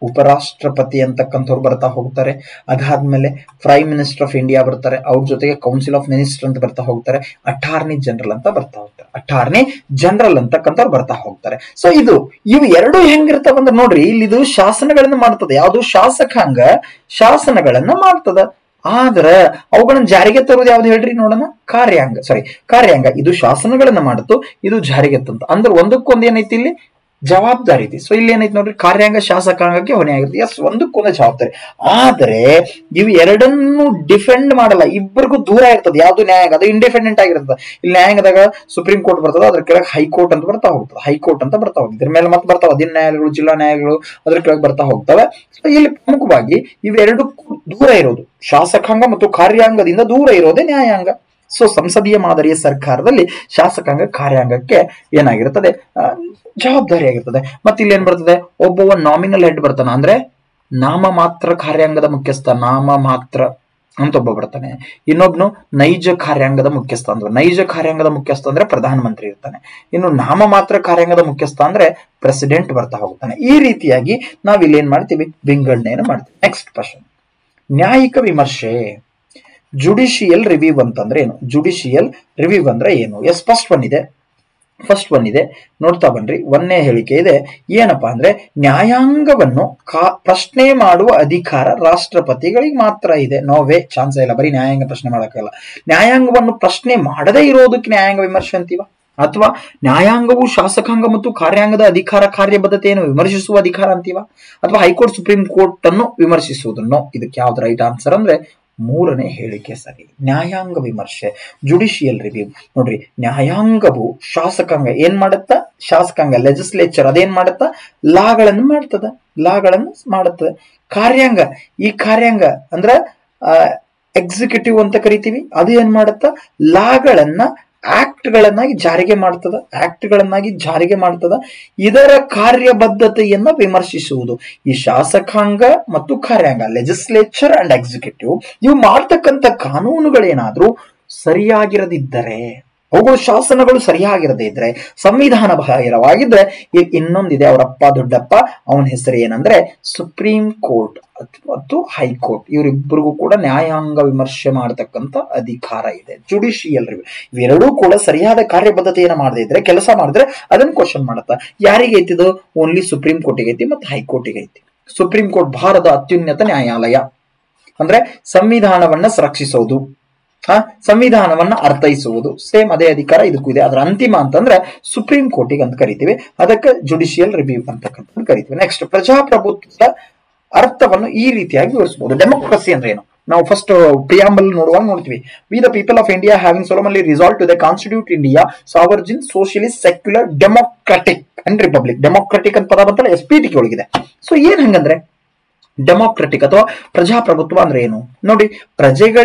ಉಪರಾಷ್ಟ್ರಪತಿ ಅಂತಕ್ಕಂಥವ್ರು ಬರ್ತಾ ಹೋಗ್ತಾರೆ. ಅದಾದ್ಮೇಲೆ ಪ್ರೈಮ್ ಮಿನಿಸ್ಟರ್ ಆಫ್ ಇಂಡಿಯಾ ಬರ್ತಾರೆ. ಅವ್ರ ಜೊತೆಗೆ ಕೌನ್ಸಿಲ್ ಆಫ್ ಮಿನಿಸ್ಟರ್ ಅಂತ ಬರ್ತಾ ಹೋಗ್ತಾರೆ. ಅಟಾರ್ನಿ ಜನರಲ್ ಅಂತ ಬರ್ತಾ ಹೋಗ್ತಾರೆ. ಅಟಾರ್ನಿ ಜನರಲ್ ಅಂತಕ್ಕಂಥವ್ರು ಬರ್ತಾ ಹೋಗ್ತಾರೆ. ಸೊ ಇವು ಎರಡು ಹೆಂಗಿರ್ತಾವ ಅಂದ್ರೆ ನೋಡ್ರಿ, ಇಲ್ಲಿ ಇದು ಶಾಸನಗಳನ್ನ ಮಾಡ್ತದೆ. ಯಾವುದು ಶಾಸಕಾಂಗ ಶಾಸನಗಳನ್ನ ಮಾಡ್ತದ. ಆದ್ರ ಅವುಗಳನ್ನ ಜಾರಿಗೆ ತರುವುದು ಯಾವ್ದು ಹೇಳ್ರಿ ನೋಡೋಣ? ಕಾರ್ಯಾಂಗ. ಇದು ಶಾಸನಗಳನ್ನ ಮಾಡುತ್ತು, ಇದು ಜಾರಿಗೆ ತಂತು. ಅಂದ್ರೆ ಒಂದಕ್ಕೊಂದು ಏನೈತಿ ಇಲ್ಲಿ ಜವಾಬ್ದಾರಿ ಐತಿ. ಸೊ ಇಲ್ಲಿ ಏನೈತಿ ನೋಡ್ರಿ, ಕಾರ್ಯಾಂಗ ಶಾಸಕಾಂಗಕ್ಕೆ ಹೊಣೆ ಆಗಿರುತ್ತೆ. ಎಸ್, ಒಂದಕ್ಕೊಂದು ಜವಾಬ್ದಾರಿ. ಆದ್ರೆ ಇವು ಎರಡನ್ನು ಡಿಫೆಂಡ್ ಮಾಡಲ್ಲ, ಇಬ್ಬರಿಗೂ ದೂರ ಇರ್ತದೆ. ಯಾವ್ದು ನ್ಯಾಯಾಂಗ ಅದು ಇಂಡಿಪೆಂಡೆಂಟ್ ಆಗಿರ್ತದೆ. ಇಲ್ಲಿ ನ್ಯಾಯಾಂಗದಾಗ ಸುಪ್ರೀಂ ಕೋರ್ಟ್ ಬರ್ತದೆ, ಅದ್ರ ಕೆಳಗೆ ಹೈಕೋರ್ಟ್ ಅಂತ ಬರ್ತಾ ಹೋಗ್ತದೆ. ಹೈಕೋರ್ಟ್ ಅಂತ ಬರ್ತಾ ಹೋಗ್ತದೆ. ಇದ್ರ ಮೇಲೆ ಮತ್ತೆ ಬರ್ತಾವ ಅಧೀನ ನ್ಯಾಯಾಲಯಗಳು, ಜಿಲ್ಲಾ ನ್ಯಾಯಾಲಯಗಳು, ಅದ್ರ ಕೆಳಗೆ ಬರ್ತಾ ಹೋಗ್ತವೆ. ಸೊ ಇಲ್ಲಿ ಪ್ರಮುಖವಾಗಿ ಇವೆರಡು ದೂರ ಇರೋದು, ಶಾಸಕಾಂಗ ಮತ್ತು ಕಾರ್ಯಾಂಗದಿಂದ ದೂರ ಇರೋದೇ ನ್ಯಾಯಾಂಗ. ಸೊ ಸಂಸದೀಯ ಮಾದರಿಯ ಸರ್ಕಾರದಲ್ಲಿ ಶಾಸಕಾಂಗ ಕಾರ್ಯಾಂಗಕ್ಕೆ ಏನಾಗಿರ್ತದೆ, ಜವಾಬ್ದಾರಿ ಆಗಿರ್ತದೆ. ಮತ್ತೆ ಇಲ್ಲಿ ಏನ್ ಬರ್ತದೆ, ಒಬ್ಬ ನಾಮಿನಲ್ ಹೆಡ್ ಬರ್ತಾನ, ಅಂದ್ರೆ ನಾಮ ಮಾತ್ರ ಕಾರ್ಯಾಂಗದ ಮುಖ್ಯಸ್ಥ, ನಾಮ ಮಾತ್ರ ಅಂತ ಒಬ್ಬ ಬರ್ತಾನೆ. ಇನ್ನೊಬ್ನು ನೈಜ ಕಾರ್ಯಾಂಗದ ಮುಖ್ಯಸ್ಥ ಅಂದ್ರೆ, ನೈಜ ಕಾರ್ಯಾಂಗದ ಮುಖ್ಯಸ್ಥ ಅಂದ್ರೆ ಪ್ರಧಾನ ಮಂತ್ರಿ ಇರ್ತಾನೆ. ಇನ್ನು ನಾಮ ಮಾತ್ರ ಕಾರ್ಯಾಂಗದ ಮುಖ್ಯಸ್ಥ ಅಂದ್ರೆ ಪ್ರೆಸಿಡೆಂಟ್ ಬರ್ತಾ ಹೋಗ್ತಾನೆ. ಈ ರೀತಿಯಾಗಿ ನಾವ್ ಇಲ್ಲಿ ಏನ್ ಮಾಡ್ತೀವಿ, ವಿಂಗಡಣೆಯನ್ನು ಮಾಡ್ತೀವಿ. ನೆಕ್ಸ್ಟ್ ಕ್ವಶನ್, ನ್ಯಾಯಿಕ ವಿಮರ್ಶೆ, ಜುಡಿಷಿಯಲ್ ರಿವ್ಯೂ ಅಂತಂದ್ರೆ ಏನು? ಜುಡಿಷಿಯಲ್ ರಿವ್ಯೂ ಅಂದ್ರೆ ಏನು? ಎಸ್, ಫಸ್ಟ್ ಒನ್ ಇದೆ ನೋಡ್ತಾ ಬನ್ರಿ. ಒಂದನೇ ಹೇಳಿಕೆ ಇದೆ, ಏನಪ್ಪಾ ಅಂದ್ರೆ ನ್ಯಾಯಾಂಗವನ್ನು ಪ್ರಶ್ನೆ ಮಾಡುವ ಅಧಿಕಾರ ರಾಷ್ಟ್ರಪತಿಗಳಿಗೆ ಮಾತ್ರ ಇದೆ. ನೋವೇ ಚಾನ್ಸ್ ಇಲ್ಲ, ಬರೀ ನ್ಯಾಯಾಂಗ ಪ್ರಶ್ನೆ ಮಾಡಕ್ಕಾಗಲ್ಲ. ನ್ಯಾಯಾಂಗವನ್ನು ಪ್ರಶ್ನೆ ಮಾಡದೇ ಇರೋದಕ್ಕೆ ನ್ಯಾಯಾಂಗ ವಿಮರ್ಶೆ ಅಂತೀವ, ಅಥವಾ ನ್ಯಾಯಾಂಗವು ಶಾಸಕಾಂಗ ಮತ್ತು ಕಾರ್ಯಾಂಗದ ಅಧಿಕಾರ ಕಾರ್ಯಬದ್ಧತೆಯನ್ನು ವಿಮರ್ಶಿಸುವ ಅಧಿಕಾರ ಅಂತೀವ, ಅಥವಾ ಹೈಕೋರ್ಟ್ ಸುಪ್ರೀಂ ಕೋರ್ಟ್ ಅನ್ನು ವಿಮರ್ಶಿಸುವುದನ್ನು. ಇದಕ್ಕೆ ಯಾವ್ದು ರೈಟ್ ಆನ್ಸರ್ ಅಂದ್ರೆ ಮೂರನೇ ಹೇಳಿಕೆ ಸರಿ. ನ್ಯಾಯಾಂಗ ವಿಮರ್ಶೆ, ಜುಡಿಷಿಯಲ್ ರಿವ್ಯೂ. ನೋಡ್ರಿ, ನ್ಯಾಯಾಂಗವು ಶಾಸಕಾಂಗ ಏನ್ ಮಾಡುತ್ತ, ಶಾಸಕಾಂಗ ಲೆಜಿಸ್ಲೇಚರ್ ಅದೇನ್ ಮಾಡುತ್ತ, ಲಾಗಳನ್ನು ಮಾಡುತ್ತದೆ. ಕಾರ್ಯಾಂಗ, ಈ ಕಾರ್ಯಾಂಗ ಅಂದ್ರ ಎಕ್ಸಿಕ್ಯೂಟಿವ್ ಅಂತ ಕರಿತೀವಿ, ಅದು ಏನ್ ಮಾಡುತ್ತ, ಲಾಗಳನ್ನ ಆಕ್ಟ್ಗಳನ್ನಾಗಿ ಜಾರಿಗೆ ಮಾಡ್ತದ. ಇದರ ಕಾರ್ಯಬದ್ಧತೆಯನ್ನ ವಿಮರ್ಶಿಸುವುದು. ಈ ಶಾಸಕಾಂಗ ಮತ್ತು ಕಾರ್ಯಾಂಗ, ಲೆಜಿಸ್ಲೇಚರ್ ಅಂಡ್ ಎಕ್ಸಿಕ್ಯೂಟಿವ್, ಇವು ಮಾಡ್ತಕ್ಕಂಥ ಕಾನೂನುಗಳೇನಾದ್ರೂ ಸರಿಯಾಗಿರದಿದ್ದರೆ, ಅವುಗಳು ಶಾಸನಗಳು ಸರಿಯಾಗಿರದೇ ಇದ್ರೆ, ಸಂವಿಧಾನ ಬಾಹಿರವಾಗಿದ್ರೆ, ಈಗ ಇನ್ನೊಂದಿದೆ, ಅವರಪ್ಪ ದೊಡ್ಡಪ್ಪ, ಅವನ ಹೆಸರು ಏನಂದ್ರೆ ಸುಪ್ರೀಂ ಕೋರ್ಟ್ ಮತ್ತು ಹೈಕೋರ್ಟ್. ಇವರಿಬ್ಬರಿಗೂ ಕೂಡ ನ್ಯಾಯಾಂಗ ವಿಮರ್ಶೆ ಮಾಡತಕ್ಕಂತ ಅಧಿಕಾರ ಇದೆ, ಜುಡಿಷಿಯಲ್ ರಿವ್ಯೂ. ಇವೆರಡೂ ಕೂಡ ಸರಿಯಾದ ಕಾರ್ಯಬದ್ಧತೆಯನ್ನ ಮಾಡದೇ ಇದ್ರೆ, ಕೆಲಸ ಮಾಡಿದ್ರೆ ಅದನ್ನ ಕ್ವಶನ್ ಮಾಡುತ್ತಾ. ಯಾರಿಗೆ ಐತಿದು? ಓನ್ಲಿ ಸುಪ್ರೀಂ ಕೋರ್ಟಿಗೆ ಐತಿ ಮತ್ತು ಹೈಕೋರ್ಟಿಗೆ ಐತಿ. ಸುಪ್ರೀಂ ಕೋರ್ಟ್ ಭಾರತದ ಅತ್ಯುನ್ನತ ನ್ಯಾಯಾಲಯ, ಅಂದ್ರೆ ಸಂವಿಧಾನವನ್ನ ಸಂರಕ್ಷಿಸೋದು, ಸಂವಿಧಾನವನ್ನ ಅರ್ಥೈಸುವುದು. ಸೇಮ್ ಅದೇ ಅಧಿಕಾರ ಇದಕ್ಕೂ ಇದೆ. ಅದರ ಅಂತಿಮ ಅಂತಂದ್ರೆ ಸುಪ್ರೀಂ ಕೋರ್ಟಿಗೆ ಅಂತ ಕರಿತೀವಿ, ಅದಕ್ಕೆ ಜುಡಿಷಿಯಲ್ ರಿವ್ಯೂ ಅಂತಕ್ಕಂಥ ಕರಿತೀವಿ. ನೆಕ್ಸ್ಟ್, ಪ್ರಜಾಪ್ರಭುತ್ವದ ಅರ್ಥವನ್ನು ಈ ರೀತಿಯಾಗಿ ವಿವರಿಸಬಹುದು. ಡೆಮೋಕ್ರಸಿ ಅಂದ್ರೆ ಏನು? ನಾವು ಫಸ್ಟ್ ಪ್ರಿಯಾಂಬಲ್ ನೋಡ್ತೀವಿ. We the people of India having solemnly resolve to the constitute India sovereign socialist secular democratic and republic. Democratic ಅಂತ ಪದ ಬಂತಲ್ಲ, SPTK ಒಳಗಿದೆ. ಸೊ ಏನ್ ಹಂಗಂದ್ರೆ ಡೆಮೋಕ್ರಾಟಿಕ್ ಅಥವಾ ಪ್ರಜಾಪ್ರಭುತ್ವ ಅಂದ್ರೆ ಏನು ನೋಡಿ,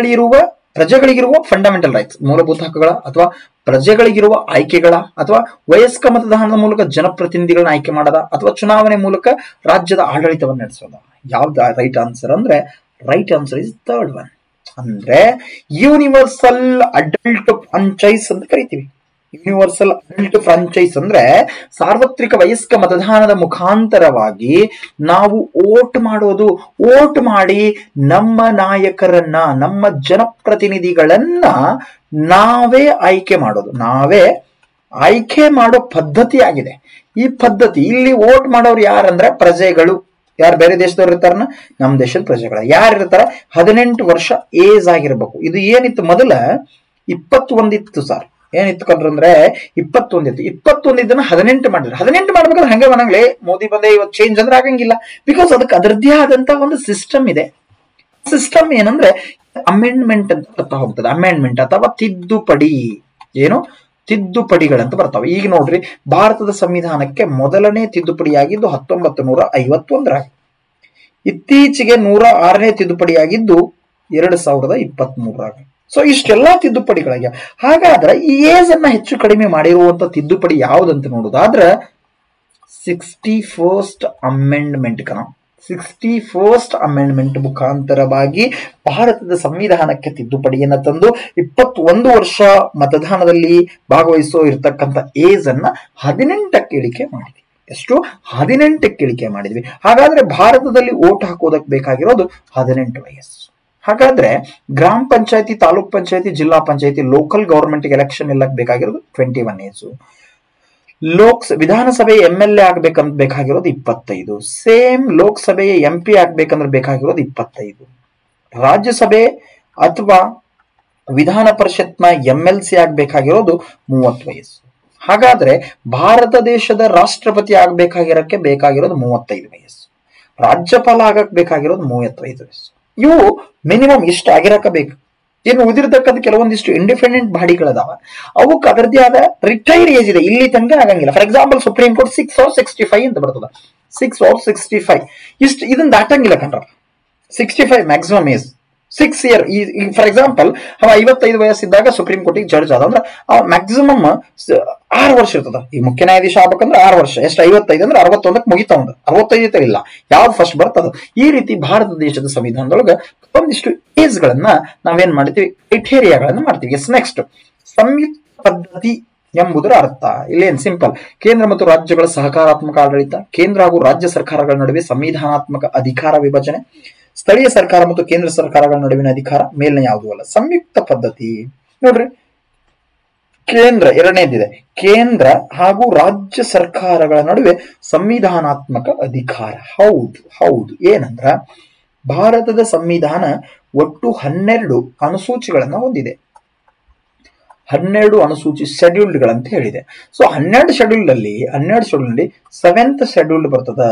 ಪ್ರಜೆಗಳಿಗಿರುವ ಫಂಡಮೆಂಟಲ್ ರೈಟ್ಸ್, ಮೂಲಭೂತ ಹಕ್ಕುಗಳ, ಅಥವಾ ಪ್ರಜೆಗಳಿಗಿರುವ ಆಯ್ಕೆಗಳ, ಅಥವಾ ವಯಸ್ಕ ಮತದಾನದ ಮೂಲಕ ಜನಪ್ರತಿನಿಧಿಗಳನ್ನ ಆಯ್ಕೆ ಮಾಡದ, ಅಥವಾ ಚುನಾವಣೆ ಮೂಲಕ ರಾಜ್ಯದ ಆಡಳಿತವನ್ನು ನಡೆಸೋದ. ಯಾವ್ದು ರೈಟ್ ಆನ್ಸರ್ ಅಂದ್ರೆ, right answer is third one. ಅಂದ್ರೆ ಯೂನಿವರ್ಸಲ್ ಅಡಲ್ಟ್ ಫ್ರಾಂಚೈಸ್ ಅಂತ ಕರಿತೀವಿ. ಯೂನಿವರ್ಸಲ್ ಅಡಲ್ಟ್ ಫ್ರಾಂಚೈಸ್ ಅಂದ್ರೆ ಸಾರ್ವತ್ರಿಕ ವಯಸ್ಕ ಮತದಾನದ ಮುಖಾಂತರವಾಗಿ ನಾವು ವೋಟ್ ಮಾಡಿ ನಮ್ಮ ನಾಯಕರನ್ನ, ನಮ್ಮ ಜನಪ್ರತಿನಿಧಿಗಳನ್ನ ನಾವೇ ಆಯ್ಕೆ ಮಾಡೋ ಪದ್ಧತಿ ಆಗಿದೆ. ಈ ಪದ್ಧತಿ ಇಲ್ಲಿ ವೋಟ್ ಮಾಡೋರು ಯಾರಂದ್ರೆ ಪ್ರಜೆಗಳು. ಯಾರು ಬೇರೆ ದೇಶದವ್ರು ಇರ್ತಾರನ, ನಮ್ಮ ದೇಶದ ಪ್ರಜೆಗಳ. ಯಾರು ಇರ್ತಾರ, 18 ವರ್ಷ ಏಜ್ ಆಗಿರ್ಬೇಕು. ಇದು ಏನಿತ್ತು ಮೊದಲ 21 ಇತ್ತು ಸರ್. ಏನಿತ್ತು ಕಂಡ್ರಂದ್ರೆ 21 ಇತ್ತು. 21 ಇದನ್ನ 18 ಮಾಡಿದ್ರು. 18 ಮಾಡ್ಬೇಕಾದ್ರೆ ಹಂಗೆ ಮನಂಗ್ಲೆ ಮೋದಿ ಬಂದೆ ಇವತ್ತು ಚೇಂಜ್ ಅಂದ್ರೆ ಆಗಂಗಿಲ್ಲ. ಬಿಕಾಸ್ ಅದಕ್ಕೆ ಅದರದ್ದೇ ಆದಂತ ಒಂದು ಸಿಸ್ಟಮ್ ಇದೆ. ಸಿಸ್ಟಮ್ ಏನಂದ್ರೆ ಅಮೆಂಡ್ಮೆಂಟ್ ಅಂತ ಬರ್ತಾ ಹೋಗ್ತದೆ. ಅಮೆಂಡ್ಮೆಂಟ್ ಅಥವಾ ತಿದ್ದುಪಡಿಗಳಂತ ಬರ್ತಾವೆ. ಈಗ ನೋಡ್ರಿ, ಭಾರತದ ಸಂವಿಧಾನಕ್ಕೆ ಮೊದಲನೇ ತಿದ್ದುಪಡಿಯಾಗಿದ್ದು 1951 ಇತ್ತೀಚೆಗೆ 106ನೇ ತಿದ್ದುಪಡಿಯಾಗಿದ್ದು 2023 ಸೊ ಇಷ್ಟೆಲ್ಲಾ ತಿದ್ದುಪಡಿಗಳಾಗ್ಯ. ಹಾಗಾದ್ರೆ ಈ ಏಜ್ ಅನ್ನ ಹೆಚ್ಚು ಕಡಿಮೆ ಮಾಡಿರುವಂತ ತಿದ್ದುಪಡಿ ಯಾವುದಂತ ನೋಡುದಾದ್ರೆ 61st ಅಮೆಂಡ್ಮೆಂಟ್ 61st ಅಮೆಂಡ್ಮೆಂಟ್ ಮುಖಾಂತರವಾಗಿ ಭಾರತದ ಸಂವಿಧಾನಕ್ಕೆ ತಿದ್ದುಪಡಿಯನ್ನ ತಂದು 21 ವರ್ಷ ಮತದಾನದಲ್ಲಿ ಭಾಗವಹಿಸೋ ಇರ್ತಕ್ಕಂಥ ಏಜ್ ಅನ್ನ 18ಕ್ಕೆ ಇಳಿಕೆ ಮಾಡಿದೆ. ಎಷ್ಟು 18ಕ್ಕೆ ಇಳಿಕೆ ಮಾಡಿದ್ವಿ. ಹಾಗಾದ್ರೆ ಭಾರತದಲ್ಲಿ ಓಟ್ ಹಾಕೋದಕ್ಕೆ ಬೇಕಾಗಿರೋದು 18 ವಯಸ್ಸು. ಹಾಗಾದ್ರೆ ಗ್ರಾಮ ಪಂಚಾಯತಿ, ತಾಲೂಕ್ ಪಂಚಾಯತಿ, ಜಿಲ್ಲಾ ಪಂಚಾಯತಿ, ಲೋಕಲ್ ಗವರ್ಮೆಂಟ್ ಎಲೆಕ್ಷನ್ ಎಲ್ಲ ಬೇಕಾಗಿರೋದು 21 ಏಜು. ವಿಧಾನಸಭೆ MLA ಆಗ್ಬೇಕಂತ ಬೇಕಾಗಿರೋದು 25. ಸೇಮ್ ಲೋಕಸಭೆಯ MP ಆಗ್ಬೇಕಂದ್ರೆ ಬೇಕಾಗಿರೋದು 25. ರಾಜ್ಯಸಭೆ ಅಥವಾ ವಿಧಾನ ಪರಿಷತ್ನ MLC ಆಗ್ಬೇಕಾಗಿರೋದು 30 ವಯಸ್ಸು. ಹಾಗಾದ್ರೆ ಭಾರತ ದೇಶದ ರಾಷ್ಟ್ರಪತಿ ಆಗ್ಬೇಕಾಗಿರಕ್ಕೆ ಬೇಕಾಗಿರೋದು 35 ವಯಸ್ಸು. ರಾಜ್ಯಪಾಲ ಆಗಕ್ ಬೇಕಾಗಿರೋದು 35 ವಯಸ್ಸು. ಇವು ಮಿನಿಮಮ್ ಇಷ್ಟು ಆಗಿರಕ ಬೇಕು. ಇನ್ನು ಉಳಿದಿರ್ತಕ್ಕಂಥ ಕೆಲವೊಂದಿಷ್ಟು ಇಂಡಿಪೆಂಡೆಂಟ್ ಬಾಡಿಗಳದಾವ, ಅವಕ್ಕೆ ಅದರದೇ ಆದ ರಿಟೈರ್ ಏಜ್ ಇದೆ, ಇಲ್ಲಿ ತನಕ ಆಗಂಗಿಲ್ಲ. For example supreme court 6 or 65 ಅಂತ ಬರ್ತದ. 6 or 65 ಇಷ್ಟು ಇದನ್ನ ದಾಟಂಗಿಲ್ಲ ಕಣ್ರ. 65 maximum age. 6 year. For example ಅವ 55 ವಯಸ್ಸಿದ್ದಾಗ ಸುಪ್ರೀಂ ಕೋರ್ಟಿಗೆ ಜಡ್ಜ್ ಆದ ಅಂದ್ರೆ ಮ್ಯಾಕ್ಸಿಮಮ್ 6 ವರ್ಷ ಇರ್ತದ. ಈ ಮುಖ್ಯ ನ್ಯಾಯಾಧೀಶ ಆಗ್ಬೇಕಂದ್ರೆ 6 ವರ್ಷ. ಎಷ್ಟು 55 ಅಂದ್ರೆ 61ಕ್ಕೆ ಮುಗಿತಾ ಒಂದು 65 ಇಲ್ಲ, ಯಾವ್ದು ಫಸ್ಟ್ ಬರ್ತದ. ಈ ರೀತಿ ಭಾರತ ದೇಶದ ಸಂವಿಧಾನದೊಳಗ ಒಂದಿಷ್ಟು ಏಜ್ ಗಳನ್ನ ನಾವೇನ್ ಮಾಡ್ತೀವಿ, ಕ್ರೈಟೇರಿಯಾಗಳನ್ನ ಮಾಡ್ತೀವಿ. ಎಸ್, ನೆಕ್ಸ್ಟ್ ಸಂಯುಕ್ತ ಪದ್ಧತಿ ಎಂಬುದರ ಅರ್ಥ ಇಲ್ಲೇನ್ ಸಿಂಪಲ್. ಕೇಂದ್ರ ಮತ್ತು ರಾಜ್ಯಗಳ ಸಹಕಾರಾತ್ಮಕ ಆಡಳಿತ, ಕೇಂದ್ರ ಹಾಗೂ ರಾಜ್ಯ ಸರ್ಕಾರಗಳ ನಡುವೆ ಸಂವಿಧಾನಾತ್ಮಕ ಅಧಿಕಾರ ವಿಭಜನೆ, ಸ್ಥಳೀಯ ಸರ್ಕಾರ ಮತ್ತು ಕೇಂದ್ರ ಸರ್ಕಾರಗಳ ನಡುವಿನ ಅಧಿಕಾರ, ಮೇಲ್ನ ಯಾವುದೂ ಅಲ್ಲ. ಸಂಯುಕ್ತ ಪದ್ಧತಿ ನೋಡ್ರಿ, ಕೇಂದ್ರ ಎರಡನೇದಿದೆ, ಕೇಂದ್ರ ಹಾಗೂ ರಾಜ್ಯ ಸರ್ಕಾರಗಳ ನಡುವೆ ಸಂವಿಧಾನಾತ್ಮಕ ಅಧಿಕಾರ. ಹೌದು ಏನಂದ್ರ ಭಾರತದ ಸಂವಿಧಾನ ಒಟ್ಟು 12 ಅನುಸೂಚಿಗಳನ್ನ ಹೊಂದಿದೆ. 12 ಅನುಸೂಚಿ ಶೆಡ್ಯೂಲ್ಡ್ಗಳಂತ ಹೇಳಿದೆ. ಸೊ 12 ಶೆಡ್ಯೂಲ್ ನಲ್ಲಿ 7th ಶೆಡ್ಯೂಲ್ ಬರ್ತದ.